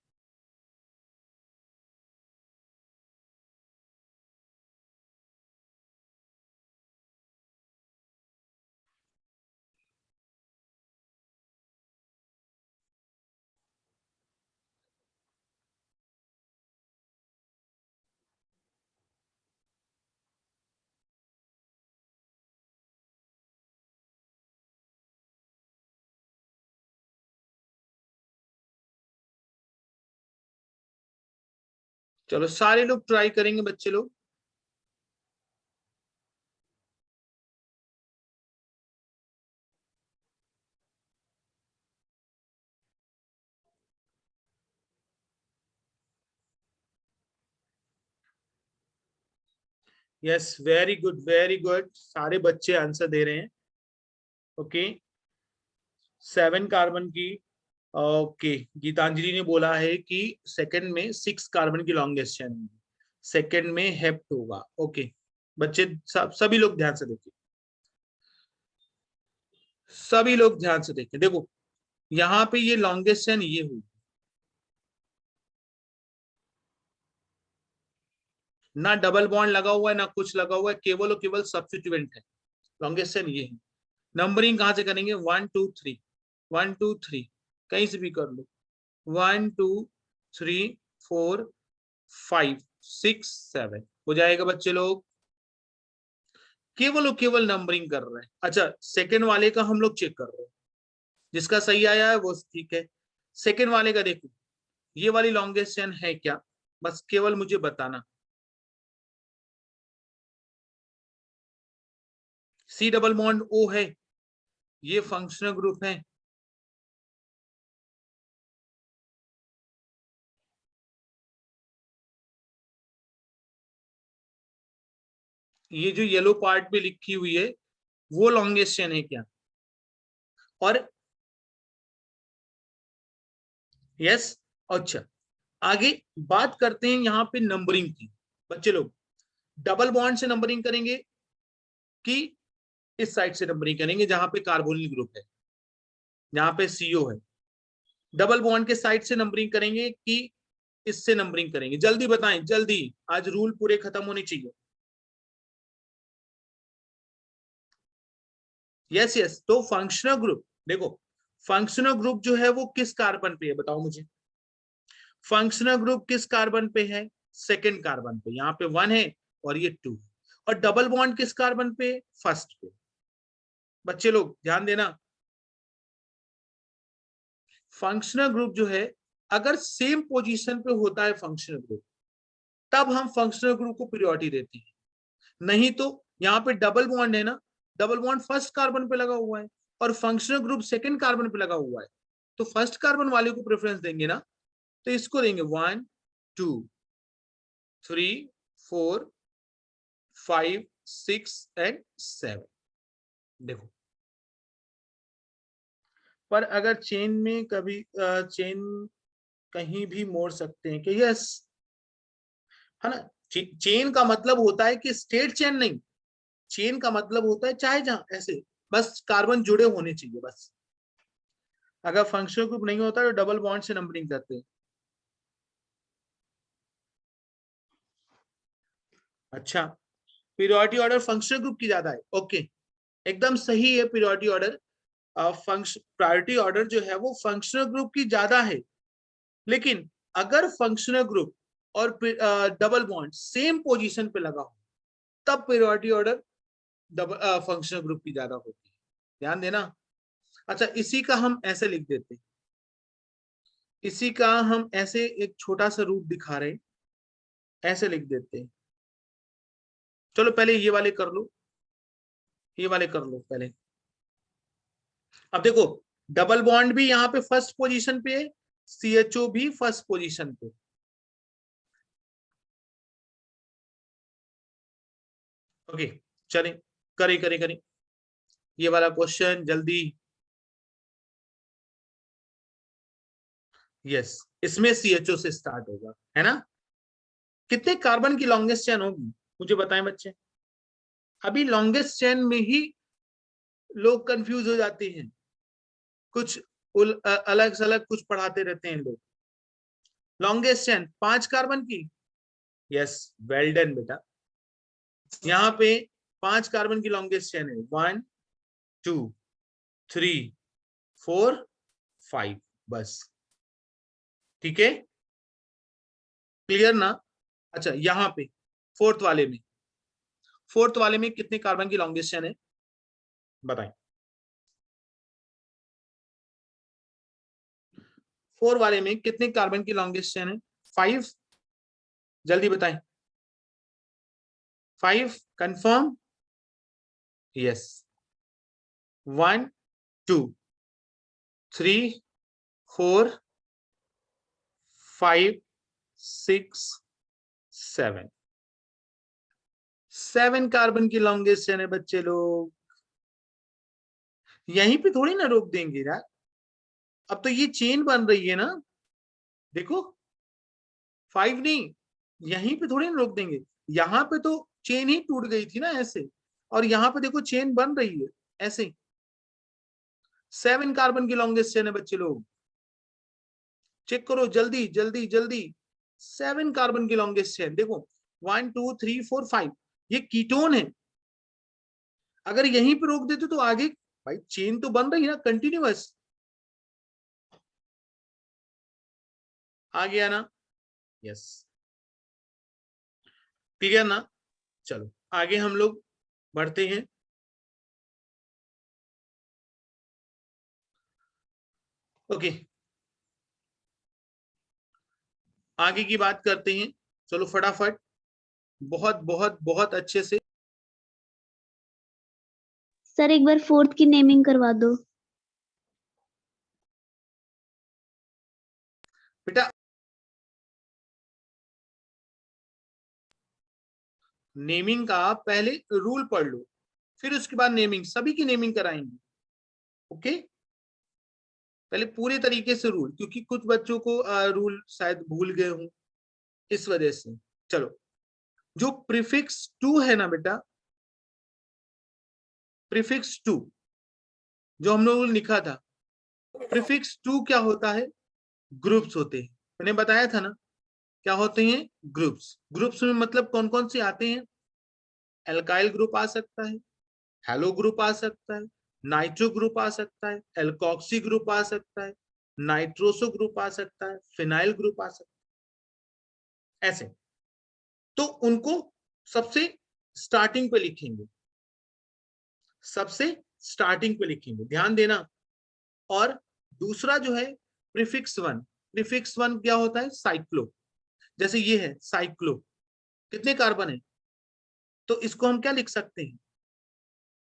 चलो सारे लोग ट्राई करेंगे बच्चे लोग। Yes, very good very good, सारे बच्चे आंसर दे रहे हैं। ओके, 7 कार्बन की। ओके, गीतांजलि ने बोला है कि सेकंड में 6 कार्बन की लॉन्गेस्ट चेन होगी, सेकंड में हेप्ट होगा। ओके बच्चे, सभी लोग ध्यान से देखिए, सभी लोग ध्यान से देखिए। देखो यहाँ पे ये लॉन्गेस्ट चेन ये हुई, ना डबल बॉन्ड लगा हुआ है ना कुछ लगा हुआ है, केवल और केवल सब्स्टिट्यूएंट है। लॉन्गेस्ट चेन ये है। नंबरिंग कहां से करेंगे? 1 2 3, 1 2 3, कहीं से भी कर लो। 1 2 3 4 5 6 7 हो जाएगा बच्चे लोग। केवल और केवल नंबरिंग कर रहे हैं। अच्छा, सेकंड वाले का हम लोग चेक कर रहे हैं, जिसका सही आया है वो ठीक है। सेकंड वाले का देखो, ये वाली लॉन्गेस्ट चेन है क्या, बस केवल मुझे बताना। सी डबल बॉन्ड ओ है, ये फंक्शनल ग्रुप है। ये जो येलो पार्ट पे लिखी हुई है वो लॉन्गेस्ट चेन है क्या? और यस। अच्छा, आगे बात करते हैं यहाँ पे नंबरिंग की। बच्चे लोग डबल बॉन्ड से नंबरिंग करेंगे कि इस साइड से नंबरिंग करेंगे जहां पे कार्बोनिल ग्रुप है, जहां पे सीओ है? डबल बॉन्ड के साइड से नंबरिंग करेंगे कि इससे नंबरिंग करेंगे? जल्दी बताएं, जल्दी, आज रूल पूरे खत्म होने चाहिए। यस यस, तो फंक्शनल ग्रुप देखो, फंक्शनल ग्रुप जो है वो किस कार्बन पे है बताओ मुझे। फंक्शनल ग्रुप किस कार्बन पे है? सेकंड कार्बन पे, यहाँ पे 1 है और ये 2। और डबल बॉन्ड किस कार्बन पे? फर्स्ट पे। बच्चे लोग ध्यान देना, फंक्शनल ग्रुप जो है अगर सेम पोजीशन पे होता है फंक्शनल ग्रुप, तब हम फंक्शनल ग्रुप को प्रायोरिटी देते हैं। नहीं तो यहाँ पे डबल बॉन्ड है ना, डबल बॉन्ड फर्स्ट कार्बन पे लगा हुआ है और फंक्शनल ग्रुप सेकंड कार्बन पे लगा हुआ है, तो फर्स्ट कार्बन वाले को प्रेफरेंस देंगे ना, तो इसको देंगे 1 2 3 4 5 6 एंड 7। देखो, पर अगर चेन में कभी चेन कहीं भी मोड़ सकते हैं कि यस, है ना? चेन का मतलब होता है कि स्ट्रेट चेन नहीं, चेन का मतलब होता है चाहे जहां ऐसे बस कार्बन जुड़े होने चाहिए बस। अगर फंक्शनल ग्रुप नहीं होता तो डबल बॉन्ड से नंबरिंग करते हैं। अच्छा, पीरियोडिक ऑर्डर फंक्शनल ग्रुप की ज्यादा है। ओके, एकदम सही है, periodic order function priority order जो है वो फंक्शनल ग्रुप की ज्यादा है। लेकिन अगर फंक्शनल ग्रुप और डबल बॉन्ड सेम पोजीशन पे लगा हो, तब periodic order double functional group की ज्यादा होती है। ध्यान देना। अच्छा, इसी का हम ऐसे लिख देते, इसी का हम ऐसे एक छोटा सा रूप दिखा रहे, ऐसे लिख देते हैं। चलो पहले ये वाले कर लो, ये वाले कर लो पहले। अब देखो, डबल बॉन्ड भी यहाँ पे फर्स्ट पोजीशन पे है, CHO भी फर्स्ट पोजीशन पे। ओके चले करें करें करें ये वाला क्वेश्चन जल्दी। यस इसमें CHO से स्टार्ट होगा है ना। कितने कार्बन की लॉन्गेस्ट चेन होगी मुझे बताएं बच्चे। अभी लॉन्गेस्ट चेन में ही लोग कंफ्यूज हो जाते हैं, कुछ अलग अलग कुछ पढ़ाते रहते हैं लोग। लॉन्गेस्ट चेन 5 कार्बन की। यस वेल डन बेटा। यहाँ पे 5 कार्बन की लॉन्गेस्ट चेन है 1 2 3 4 5 बस। ठीक है क्लियर ना। अच्छा यहाँ पे फोर्थ वाले में कितने कार्बन की लॉन्गेस्ट चेन है बताएं। 4 वाले में कितने कार्बन की लॉन्गेस्ट चेन है 5 जल्दी बताएं। 5 कंफर्म। यस 1 2 3 4 5 6 7 कार्बन की लॉन्गेस्ट चेन है बच्चे लोग। यहीं पे थोड़ी ना रोक देंगे यार, अब तो ये चेन बन रही है ना। देखो 5 नहीं, यहीं पे थोड़ी ना रोक देंगे। यहाँ पे तो चेन ही टूट गई थी ना ऐसे, और यहाँ पे देखो चेन बन रही है ऐसे। 7 कार्बन की लॉन्गेस्ट चेन है बच्चे लोग, चेक करो जल्दी जल्दी जल्दी। 7 कार्बन की लॉन्गेस्ट चेन देखो 1 2 3 4 5 ये कीटोन है। अगर यहीं पे रोक देते तो आगे भाई चेन तो बन रही है ना कंटिन्यूअस। आ गया ना। यस क्लियर ना। चलो आगे हम लोग बढ़ते हैं। ओके आगे की बात करते हैं। चलो फटाफट बहुत बहुत बहुत अच्छे से। सर एक बार फोर्थ की नेमिंग करवा दो। बेटा नेमिंग का पहले रूल पढ़ लो, फिर उसके बाद नेमिंग, सभी की नेमिंग कराएंगे। ओके पहले पूरे तरीके से रूल, क्योंकि कुछ बच्चों को रूल शायद भूल गए हों इस वजह से। चलो जो प्रीफिक्स 2 है ना बेटा, प्रीफिक्स 2 जो हम लोगों ने लिखा था, प्रीफिक्स 2 क्या होता है, ग्रुप्स होते हैं। मैंने बताया था ना क्या होते हैं ग्रुप्स। ग्रुप्स में मतलब कौन कौन से आते हैं, एल्काइल ग्रुप आ सकता है, हेलो ग्रुप आ सकता है, नाइट्रो ग्रुप आ सकता है, एल्कोक्सी ग्रुप आ सकता है, नाइट्रोसो ग्रुप आ सकता है, फिनाइल ग्रुप आ सकता है ऐसे। तो उनको सबसे स्टार्टिंग पे लिखेंगे, सबसे स्टार्टिंग पे लिखेंगे ध्यान देना। और दूसरा जो है प्रीफिक्स 1, प्रीफिक्स 1 क्या होता है साइक्लो। जैसे ये है साइक्लो, कितने कार्बन है, तो इसको हम क्या लिख सकते हैं,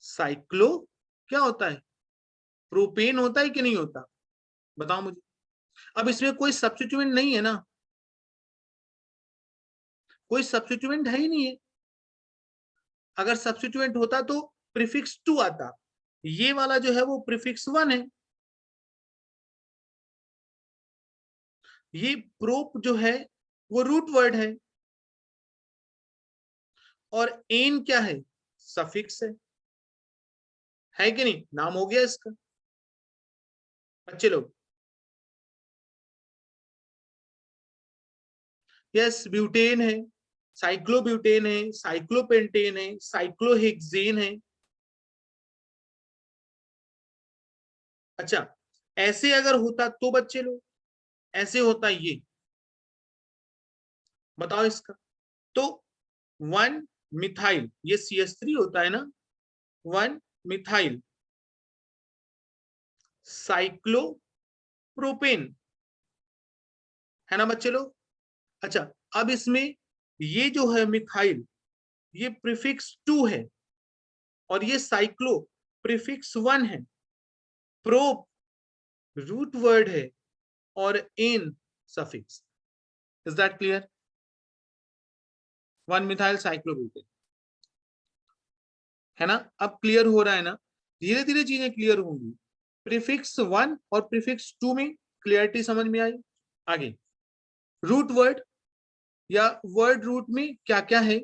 साइक्लो क्या होता है, प्रोपेन होता है कि नहीं होता, बताओ मुझे। अब इसमें कोई सब्स्टिट्यूएंट नहीं है ना, कोई सब्स्टिट्यूएंट है ही नहीं है। अगर सब्स्टिट्यूएंट होता तो प्रीफिक्स 2 आता, ये वाला जो है वो प्रीफिक्स 1 है। ये प्रोप जो है वो रूट वर्ड है, और एन क्या है, सफिक्स है कि नहीं, नाम हो गया इसका बच्चे लोग। यस ब्यूटेन है, साइक्लोब्यूटेन है, साइक्लोपेंटेन है, साइक्लोहेक्सेन है। अच्छा ऐसे अगर होता तो बच्चे लोग, ऐसे होता ये, बताओ इसका। तो 1 मिथाइल, ये CH3 होता है ना, 1 मिथाइल साइक्लोप्रोपेन है ना बच्चे लोग। अच्छा अब इसमें ये जो है मिथाइल, ये प्रीफिक्स 2 है, और ये साइक्लो प्रीफिक्स 1 है, प्रोप रूट वर्ड है, और an suffix. Is that clear. 1 methyl cyclobutane. है ना। अब क्लियर हो रहा है ना, धीरे धीरे चीजें क्लियर होंगी। प्रीफिक्स 1 और प्रीफिक्स 2 में क्लियरिटी समझ में आई। आगे रूट वर्ड या वर्ड रूट में क्या क्या है,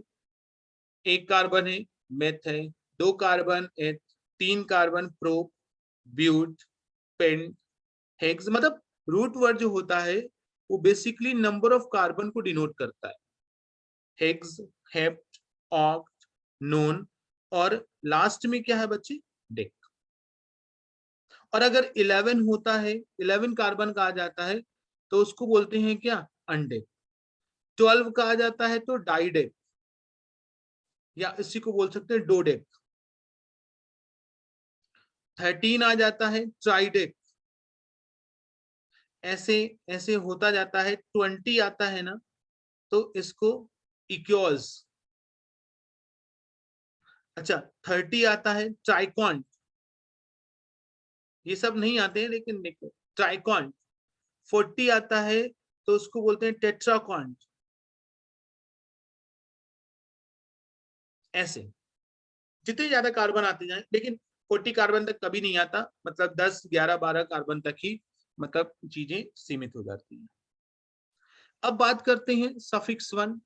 एक कार्बन है मेथ है, 2 carbon eth, 3 carbon prop, but, pent, hex. मतलब रूट वर्ड जो होता है वो बेसिकली नंबर ऑफ कार्बन को डिनोट करता है। हेक्स, हेप्ट, ऑक्ट, नोन, और लास्ट में क्या है बच्चे, डेक। और अगर 11 होता है, 11 कार्बन कहा जाता है तो उसको बोलते हैं क्या, अनडेक। 12 कहा जाता है तो डाइडेक, या इसी को बोल सकते हैं डोडेक। 13 आ जाता है ट्राइडेक। ऐसे ऐसे होता जाता है। 20 आता है ना तो इसको इक्योस। अच्छा 30 आता है ट्राइकॉन। ये सब नहीं आते हैं लेकिन देखो ट्राइकॉन। 40 आता है तो उसको बोलते हैं टेट्राकॉन। ऐसे जितने ज्यादा कार्बन आते जाए, लेकिन 40 कार्बन तक कभी नहीं आता, मतलब 10, 11, 12 कार्बन तक ही मतलब चीजें सीमित हो जाती हैं। अब बात करते हैं सफिक्स 1,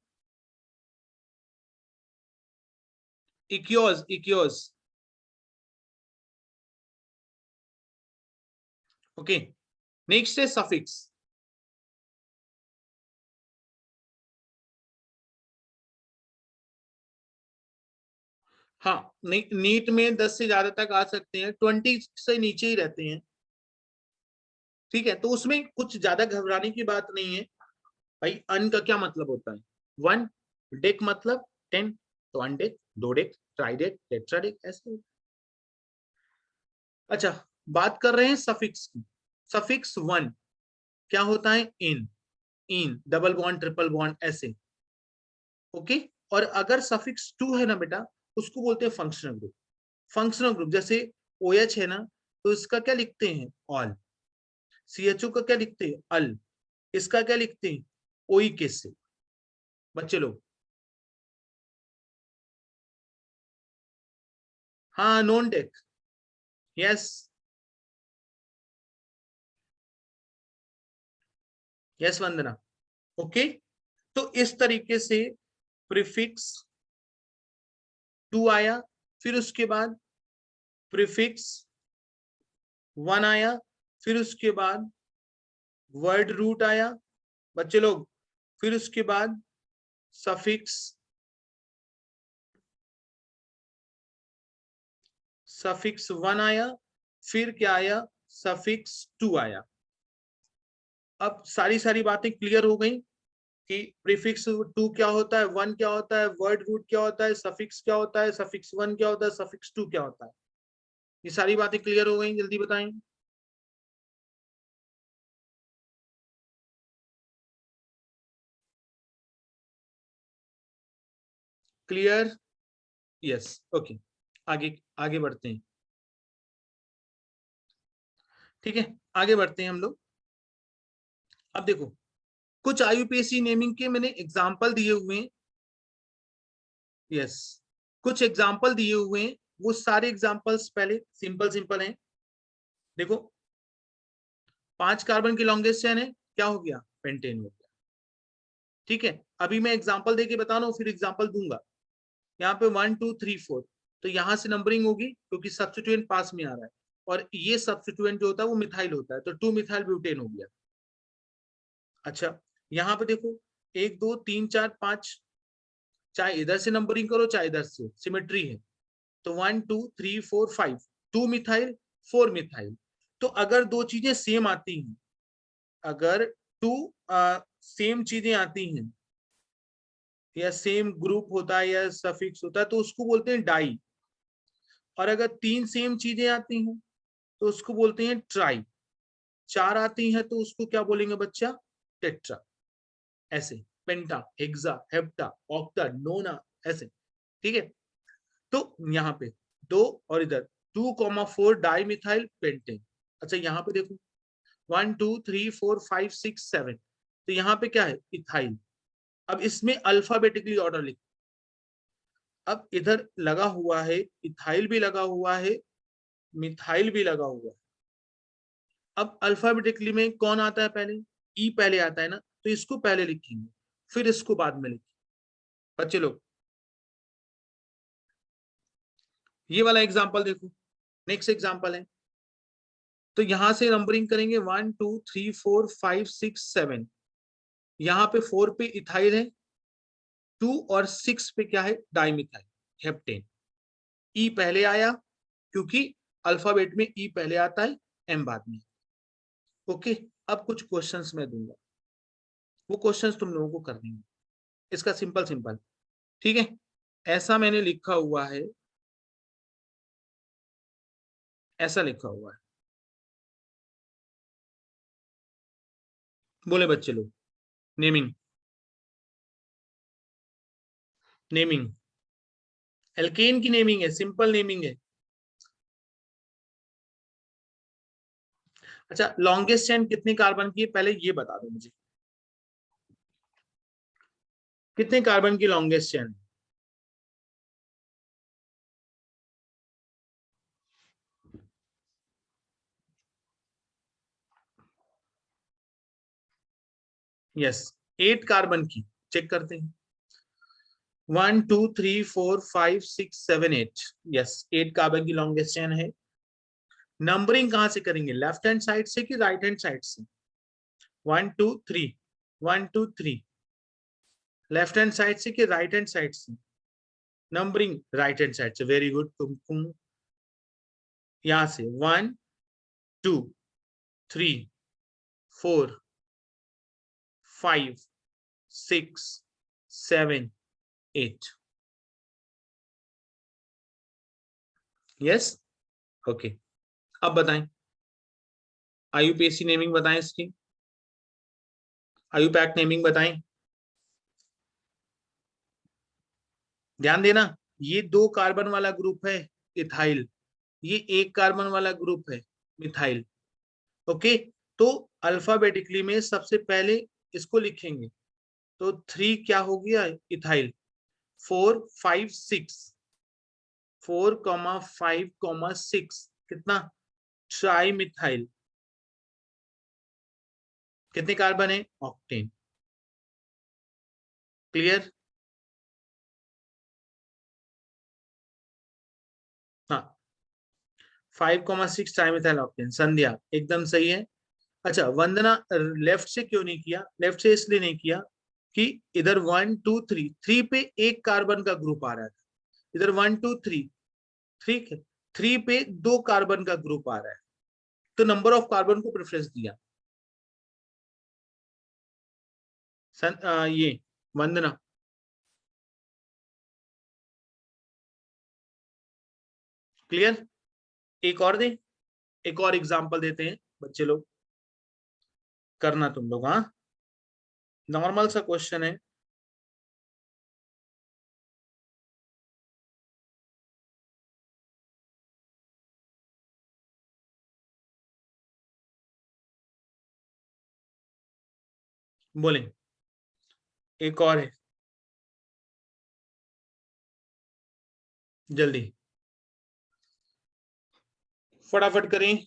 इक्योस। इक्योस ओके। नेक्स्ट है सफिक्स। हाँ नीट में 10 से ज्यादा तक आ सकते हैं, 20 से नीचे ही रहते हैं। ठीक है, तो उसमें कुछ ज्यादा घबराने की बात नहीं है भाई। अन का क्या मतलब होता है, 1, डेक मतलब 10, तो अनडेक, दो डेक, ट्राइडेक, टेट्राडेक, ऐसे। अच्छा बात कर रहे हैं सफिक्स की। सफिक्स 1 क्या होता है, ene, yne double bond, triple bond, ऐसे। ओके। और अगर सफिक्स 2 है ना बेटा, उसको बोलते हैं फंक्शनल ग्रुप। फंक्शनल ग्रुप जैसे OH है ना, तो इसका क्या लिखते हैं, ऑल। CHO का क्या लिखते हैं, अल। इसका क्या लिखते हैं, ओई के से। बच्चे लोग, हाँ नॉन डेक, यस यस वंदना। ओके, तो इस तरीके से प्रीफिक्स 2 आया, फिर उसके बाद प्रीफिक्स 1 आया, फिर उसके बाद वर्ड रूट आया बच्चे लोग, फिर उसके बाद सफिक्स, सफिक्स 1 आया, फिर क्या आया, सफिक्स 2 आया। अब सारी सारी बातें क्लियर हो गई कि प्रीफिक्स 2 क्या होता है, 1 क्या होता है, वर्ड रूट क्या होता है, सफिक्स क्या होता है, सफिक्स 1 क्या होता है, सफिक्स 2 क्या होता है। ये सारी बातें क्लियर हो गई, जल्दी बताएं। Clear, yes okay. आगे आगे बढ़ते हैं। ठीक है, आगे बढ़ते हैं हम लोग। अब देखो कुछ IUPAC नेमिंग के मैंने एग्जाम्पल दिए हुए हैं। यस, कुछ एग्जाम्पल दिए हुए हैं, वो सारे एग्जाम्पल्स पहले सिंपल सिंपल हैं। देखो 5 कार्बन की लॉन्गेस्ट चेन है, क्या हो गया, पेंटेन हो गया। ठीक है, अभी मैं एग्जाम्पल देके बता रहा हूँ, फिर एग्जाम्पल दूंगा। यहाँ पे 1 2 3 4, तो यहाँ से नंबरिंग होगी क्योंकि सब्स्टिट्यूएंट पास में आ रहा है, और ये सब्स्टिट्यूएंट जो होता है वो मिथाइल होता है, तो 2 मिथाइल ब्यूटेन हो गया। अच्छा यहाँ पे देखो 1 2 3 4 5, चाहे इधर से नंबरिंग करो चाहे इधर से, सिमेट्री है। तो 1 2 3 4 5, 2 मिथाइल 4 मिथाइल। तो अगर दो चीजें सेम आती हैं, अगर 2 सेम चीजें आती हैं, या सेम ग्रुप होता है या सफिक्स होता है, तो उसको बोलते हैं डाई। और अगर 3 सेम चीजें आती हैं तो उसको बोलते हैं ट्राई। 4 आती हैं तो उसको क्या बोलेंगे बच्चा, टेट्रा। ऐसे पेंटा, हेक्सा, हेप्टा, ऑक्टा, नोना, ऐसे। ठीक है, तो यहाँ पे 2 और इधर 2,4 डाई मिथाइल पेंटेन। अच्छा यहाँ पे देखो 1 2 3 4 5 6 7, तो यहाँ पे क्या है, इथाइल। अब इसमें अल्फाबेटिकली ऑर्डर लिख, अब इधर लगा हुआ है, इथाइल भी लगा हुआ है, मिथाइल भी लगा हुआ है। अब अल्फाबेटिकली में कौन आता है पहले? ई पहले आता है ना, तो इसको पहले लिखेंगे, फिर इसको बाद में लिखेंगे। बच्चे लोग ये वाला एग्जाम्पल देखो, नेक्स्ट एग्जाम्पल है। तो यहां से नंबरिंग करेंगे 1 2 3 4 5 6 7। यहाँ पे 4 पे इथाइल है, 2 और 6 पे क्या है? Dimethyl, heptane. ई पहले आया क्योंकि अल्फाबेट में ई पहले आता है, एम बाद में। ओके, अब कुछ क्वेश्चंस मैं दूंगा, वो क्वेश्चंस तुम लोगों को करनी है। इसका सिंपल सिंपल, ठीक है? ऐसा मैंने लिखा हुआ है, ऐसा लिखा हुआ है। बोले बच्चे लोग, नेमिंग, नेमिंग एल्केन की नेमिंग है, सिंपल नेमिंग है। अच्छा, लॉन्गेस्ट चेन कितने कार्बन की है पहले ये बता दो मुझे, कितने कार्बन की लॉन्गेस्ट चेन? यस, 8 कार्बन की। चेक करते हैं, 1 2 3 4 5 6 7 8। यस, 8 कार्बन की लॉन्गेस्ट चेन है। नंबरिंग कहां से करेंगे? लेफ्ट हैंड साइड से कि राइट हैंड साइड से? 1 2 3, 1 2 3, लेफ्ट हैंड साइड से कि राइट हैंड साइड से? नंबरिंग राइट हैंड साइड से। वेरी गुड तुम यहां से 1 2 3 4 5 6 7 8। Yes, okay. अब बताएं, आईयूपीएसी नेमिंग बताएं इसकी, आईयूपैक नेमिंग बताएं। ध्यान देना, ये 2 कार्बन वाला ग्रुप है इथाइल, ये 1 कार्बन वाला ग्रुप है मिथाइल। ओके, तो अल्फाबेटिकली में सबसे पहले इसको लिखेंगे, तो 3 क्या हो गया? इथाइल। 4 5 6, 4 5 6 कितना? Tri methyl. कितने कार्बन है? ऑक्टेन। क्लियर? हाँ, 5 6 ट्राइमिथाइल ऑक्टेन। संध्या एकदम सही है। अच्छा, वंदना लेफ्ट से क्यों नहीं किया? लेफ्ट से इसलिए नहीं किया कि इधर 1 2 3, 3 पे 1 कार्बन का ग्रुप आ रहा था, इधर 1 2 3, ठीक है, 3 पे 2 कार्बन का ग्रुप आ रहा है, तो नंबर ऑफ कार्बन को प्रेफरेंस दिया। ये वंदना, क्लियर? एक और दे, एक और एग्जांपल देते हैं बच्चे लोग, करना तुम लोग। हाँ, नॉर्मल सा क्वेश्चन है। बोले, एक और है, जल्दी फटाफट करें।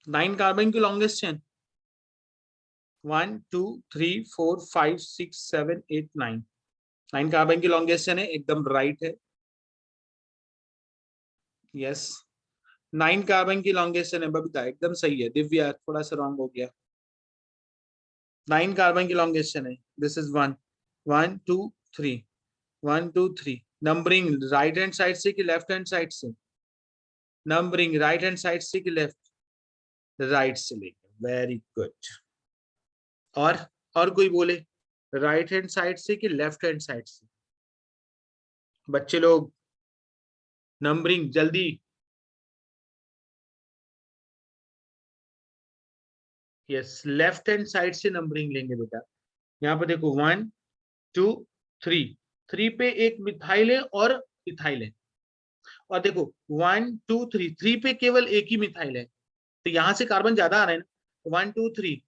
नाइन कार्बन की लॉन्गेस्ट चेन, 1 2 3 4 5 6 7 8 9। 9 कार्बन की लॉन्गेस्ट चेन है, एकदम राइट है। यस, 9 कार्बन की लॉन्गेस्ट चेन है बबीता, एकदम सही है। दिव्या थोड़ा सा रॉन्ग हो गया, 9 कार्बन की लॉन्गेस्ट चेन है। This is 1 1 2 3, 1 2 3। Numbering right hand side से कि लेफ्ट हैंड साइड से? नंबरिंग राइट हैंड साइड से कि लेफ्ट? राइट से लेके, वेरी गुड। और कोई बोले, राइट हैंड साइड से कि लेफ्ट हैंड साइड से? बच्चे लोग नंबरिंग जल्दी। यस, लेफ्ट हैंड साइड से नंबरिंग लेंगे बेटा। यहाँ पे देखो 1 2 3, 3 पे एक मिथाइल है और इथाइल है, और देखो 1 2 3, 3 पे केवल एक ही मिथाइल है, तो यहां से कार्बन ज्यादा आ रहा है ना। 1 2 3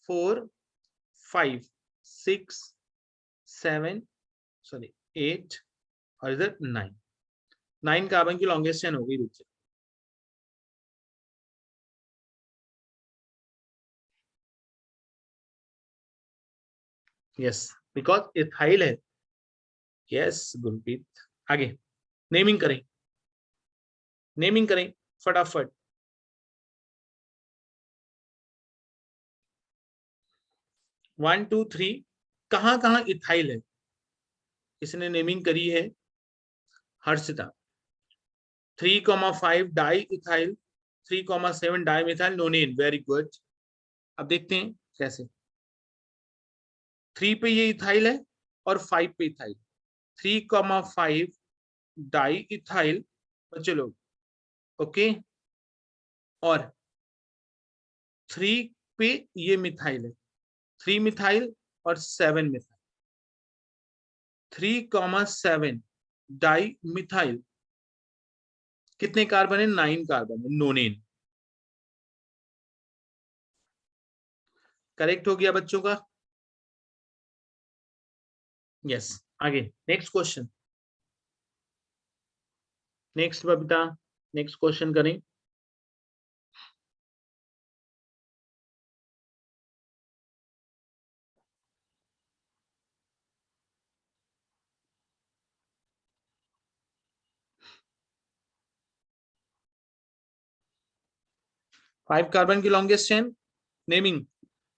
4 5 6 7 सॉरी 8 और इधर 9 कार्बन की लॉन्गेस्ट चेन हो गई बच्चे। यस, बिकॉज इथाइल है। यस गुरप्रीत, आगे नेमिंग करें, नेमिंग करें फटाफट। वन टू थ्री, कहां कहां इथाइल है, इसने नेमिंग करी है Harshita. 3,5 di ethyl, 3,7 di methyl नोनेन, very good. अब देखते हैं कैसे। 3 पे ये इथाइल है और 5 पे इथाइल, 3,5 डाई इथाइल बच्चे लोग, ओके। और 3 पे ये मिथाइल है, 3 मिथाइल और 7 मिथाइल, 3,7 डाई मिथाइल, कितने कार्बन है, 9 कार्बन है, नोनेन। करेक्ट हो गया बच्चों का। यस, आगे next question, next Babita, next question करें। फाइव कार्बन की लॉन्गेस्ट चेन, नेमिंग,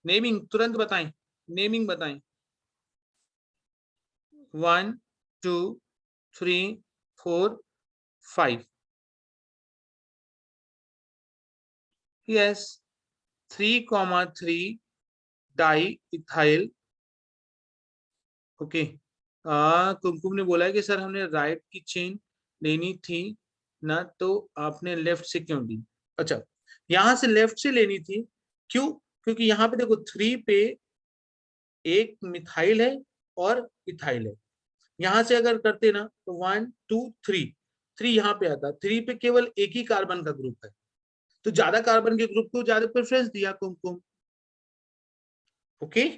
नेमिंग तुरंत बताएं, नेमिंग बताएं। 1 2 3 4 5, यस 3,3 डाई इथाइल, ओके। कुमकुम ने बोला है कि सर हमने राइट की चेन लेनी थी ना, तो आपने लेफ्ट से क्यों ली। अच्छा, यहां से लेफ्ट से लेनी थी, क्यों, क्योंकि यहाँ पे देखो 3 पे एक मिथाइल है और इथाइल है। यहां से अगर करते ना तो 1 2 3, 3 यहाँ पे आता, 3 पे केवल एक ही कार्बन का ग्रुप है, तो ज्यादा कार्बन के ग्रुप को ज्यादा प्रेफरेंस दिया कुमकुम, ओके।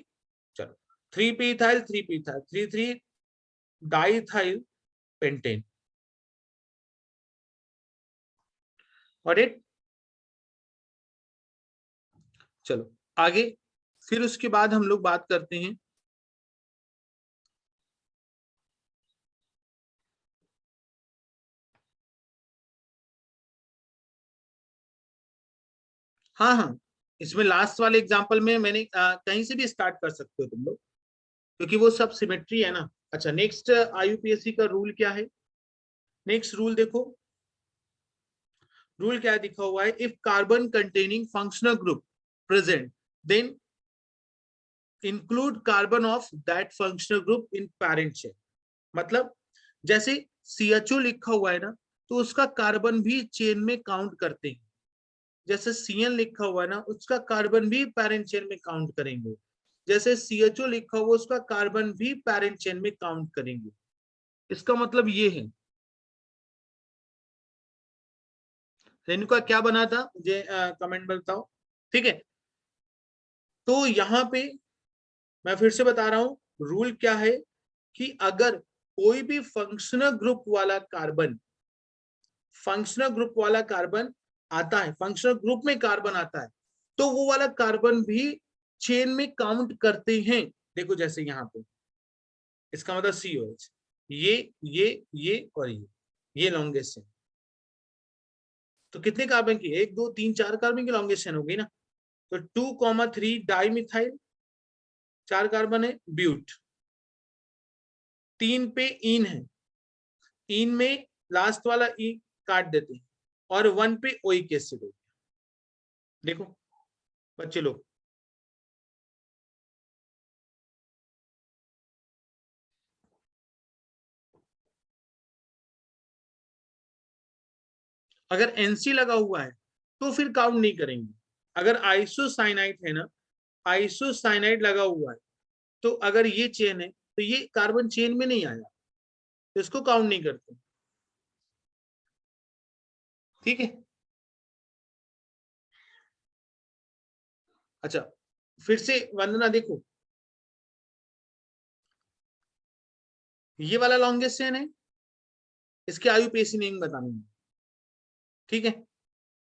चलो 3 पे इथाइल, 3 पे इथाइल, 3 3 डाई इथाइल पेंटेन, और इट। चलो आगे, फिर उसके बाद हम लोग बात करते हैं हाँ हाँ, इसमें लास्ट वाले एग्जांपल में मैंने कहीं से भी स्टार्ट कर सकते हो तुम लोग, क्योंकि वो सब सिमेट्री है ना। अच्छा, नेक्स्ट आईयूपीएससी का रूल क्या है, नेक्स्ट रूल देखो, रूल क्या लिखा हुआ है, if carbon containing functional group present then include carbon of that functional group in parent chain. मतलब जैसे CHO लिखा हुआ है ना, तो उसका कार्बन भी चेन में काउंट करते हैं। जैसे CN लिखा हुआ है ना, उसका कार्बन भी पैरेंट चेन में काउंट करेंगे। जैसे CHO लिखा हुआ, उसका कार्बन भी पैरेंट चेन में काउंट करेंगे। इसका मतलब ये है। रेणुका क्या बना था, मुझे कमेंट में बताओ, ठीक है। तो यहाँ पे मैं फिर से बता रहा हूं, रूल क्या है कि अगर कोई भी फंक्शनल ग्रुप वाला कार्बन, फंक्शनल ग्रुप वाला कार्बन आता है, फंक्शनल ग्रुप में कार्बन आता है, तो वो वाला कार्बन भी चेन में काउंट करते हैं। देखो जैसे यहाँ पे, इसका मतलब COH, ये और ये लॉन्गेस्ट चेन, तो कितने कार्बन की, 1 2 3 4 कार्बन की लॉन्गेस्ट चेन हो गई ना। तो 2,3 डाई मिथाइल, 4 कार्बन है, ब्यूट, 3 पे इन है, इन में लास्ट वाला ई काट देते हैं, और 1 पे ओइक एसिड हो गया। देखो बच्चे लोग, अगर NC लगा हुआ है तो फिर काउंट नहीं करेंगे। अगर आइसोसाइनाइड है ना, आइसोसाइनाइड लगा हुआ है, तो अगर ये चेन है तो ये कार्बन चेन में नहीं आया, तो इसको काउंट नहीं करते। ठीक है। अच्छा, फिर से वंदना देखो, ये वाला लॉन्गेस्ट चेन है, इसके IUPAC नेम बतानी है, ठीक है।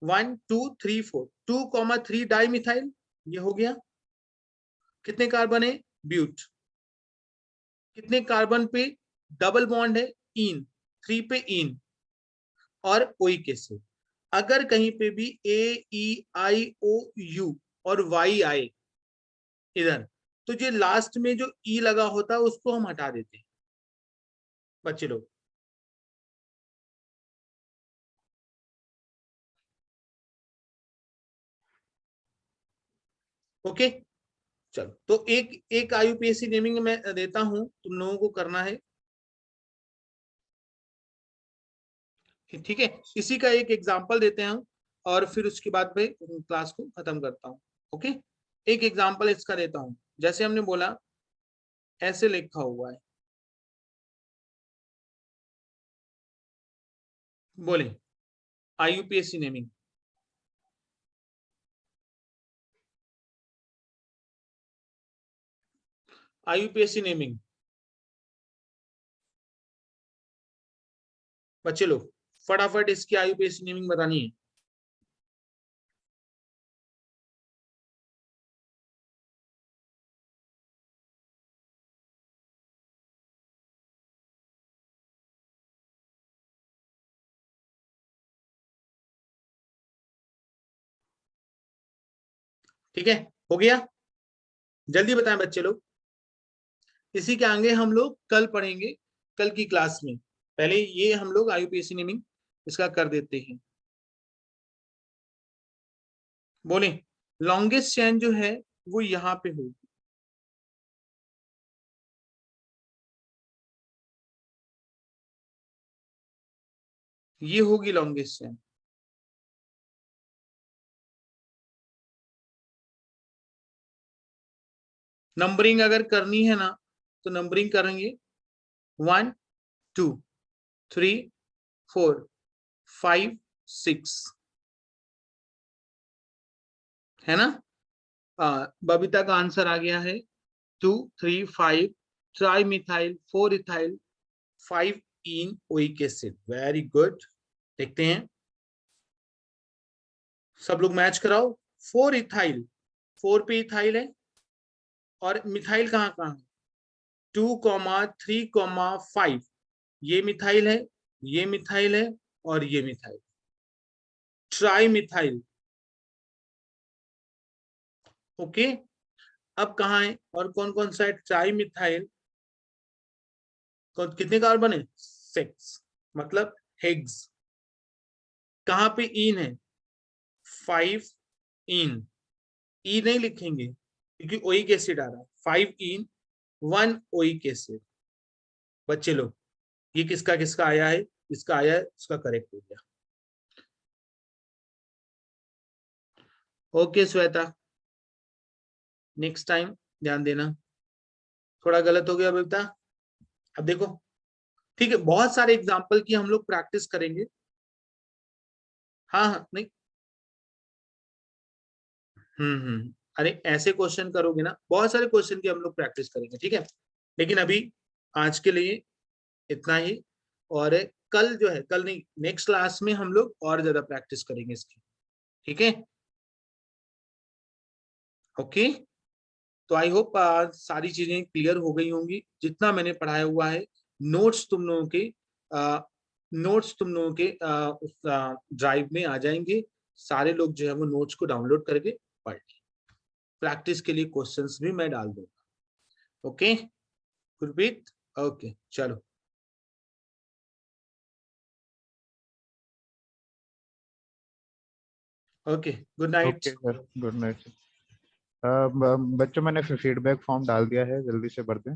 1 2 3 4, 2,3 डाई मिथाइल, ये हो गया। कितने कार्बन है? ब्यूट। कितने कार्बन पे डबल बॉन्ड है? इन, 3 पे इन और ओइक एसिड। अगर कहीं पे भी AEIOU और Y आए इधर, तो जो लास्ट में जो ई लगा होता है उसको हम हटा देते हैं बच्चे लोग। ओके, चलो तो एक एक IUPAC नेमिंग मैं देता हूं, तुम लोगों को करना है, ठीक है। इसी का एक एग्जांपल देते हैं हम, और फिर उसके बाद में क्लास को खत्म करता हूं। ओके, एक एग्जांपल इसका देता हूं। जैसे हमने बोला ऐसे लिखा हुआ है, बोले IUPAC नेमिंग, IUPAC नेमिंग बच्चे लोग फटाफट इसकी IUPAC नेमिंग बतानी है। ठीक है, हो गया? जल्दी बताएं बच्चे लोग। इसी के आगे हम लोग कल पढ़ेंगे, कल की क्लास में। पहले ये हम लोग IUPAC नेमिंग इसका कर देते हैं। बोले लॉन्गेस्ट चेन जो है वो यहाँ पे होगी, ये होगी लॉन्गेस्ट चेन। नंबरिंग अगर करनी है ना तो नंबरिंग करेंगे 1 2 3 4 5 6, है ना? बबीता का आंसर आ गया है 2 3 5 ट्राई मिथाइल 4 इथाइल 5 इन ओइक एसिड। वेरी गुड, देखते हैं सब लोग मैच कराओ। 4 इथाइल, 4 पे इथाइल है, और मिथाइल कहाँ कहाँ है? 2,3,5, ये मिथाइल है, ये मिथाइल है, और ये मिथाइल, ट्राई मिथाइल। ओके, अब कहाँ है और कौन कौन सा है? ट्राई मिथाइल, कितने कार्बन है? 6, मतलब हेग्स। कहाँ पे इन है? 5 इन, ई नहीं लिखेंगे क्योंकि ओइक एसिड आ रहा है। 5 इन 1 ओइक एसिड। बच्चे लोग ये किसका किसका आया है? इसका आया है, इसका करेक्ट हो गया। ओके श्वेता, नेक्स्ट टाइम ध्यान देना। थोड़ा गलत हो गया बेटा, अब देखो, ठीक है। बहुत सारे एग्जाम्पल की हम लोग प्रैक्टिस करेंगे। हाँ हाँ, नहीं, अरे ऐसे क्वेश्चन करोगे ना, बहुत सारे क्वेश्चन की हम लोग प्रैक्टिस करेंगे, ठीक है। लेकिन अभी आज के लिए इतना ही, और कल जो है, कल नहीं, नेक्स्ट क्लास में हम लोग और ज्यादा प्रैक्टिस करेंगे इसकी, ठीक है। ओके, तो आई होप सारी चीजें क्लियर हो गई होंगी। जितना मैंने पढ़ाया हुआ है, नोट्स तुम लोगों के नोट्स तुम लोगों के उस ड्राइव में आ जाएंगे। सारे लोग जो है वो नोट्स को डाउनलोड करके पढ़ लें। प्रैक्टिस के लिए क्वेश्चंस भी मैं डाल दूंगा। ओके गुरप्रीत, ओके चलो, okay, good night. Okay sir, good night sir. बच्चों मैंने फीडबैक फॉर्म डाल दिया है, जल्दी से भर दें,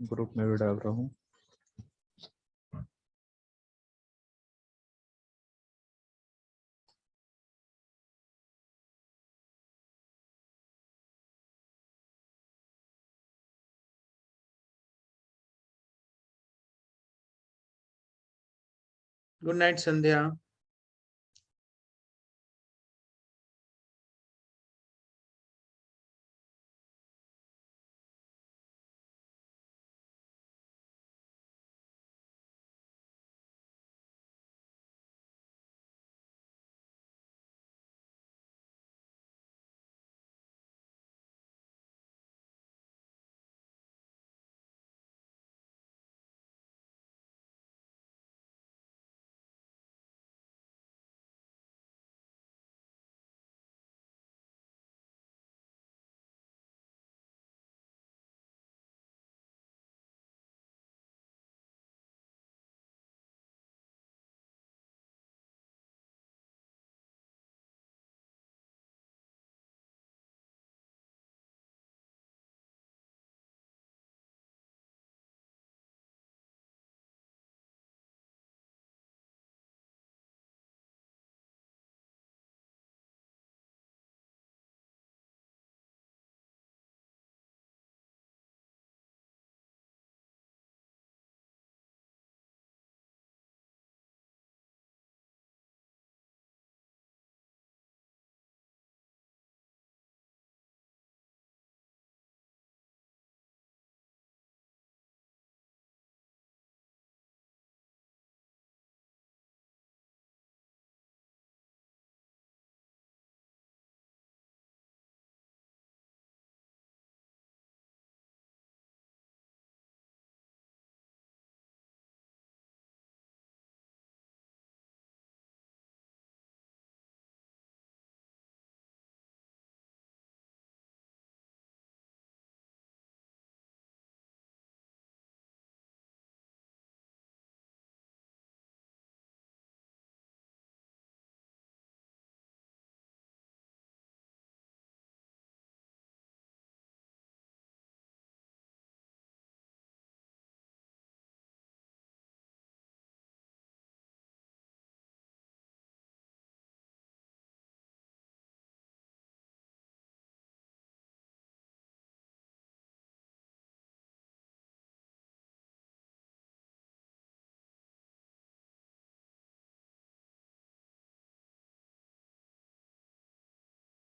ग्रुप में भी डाल रहा हूँ। गुड नाइट संध्या।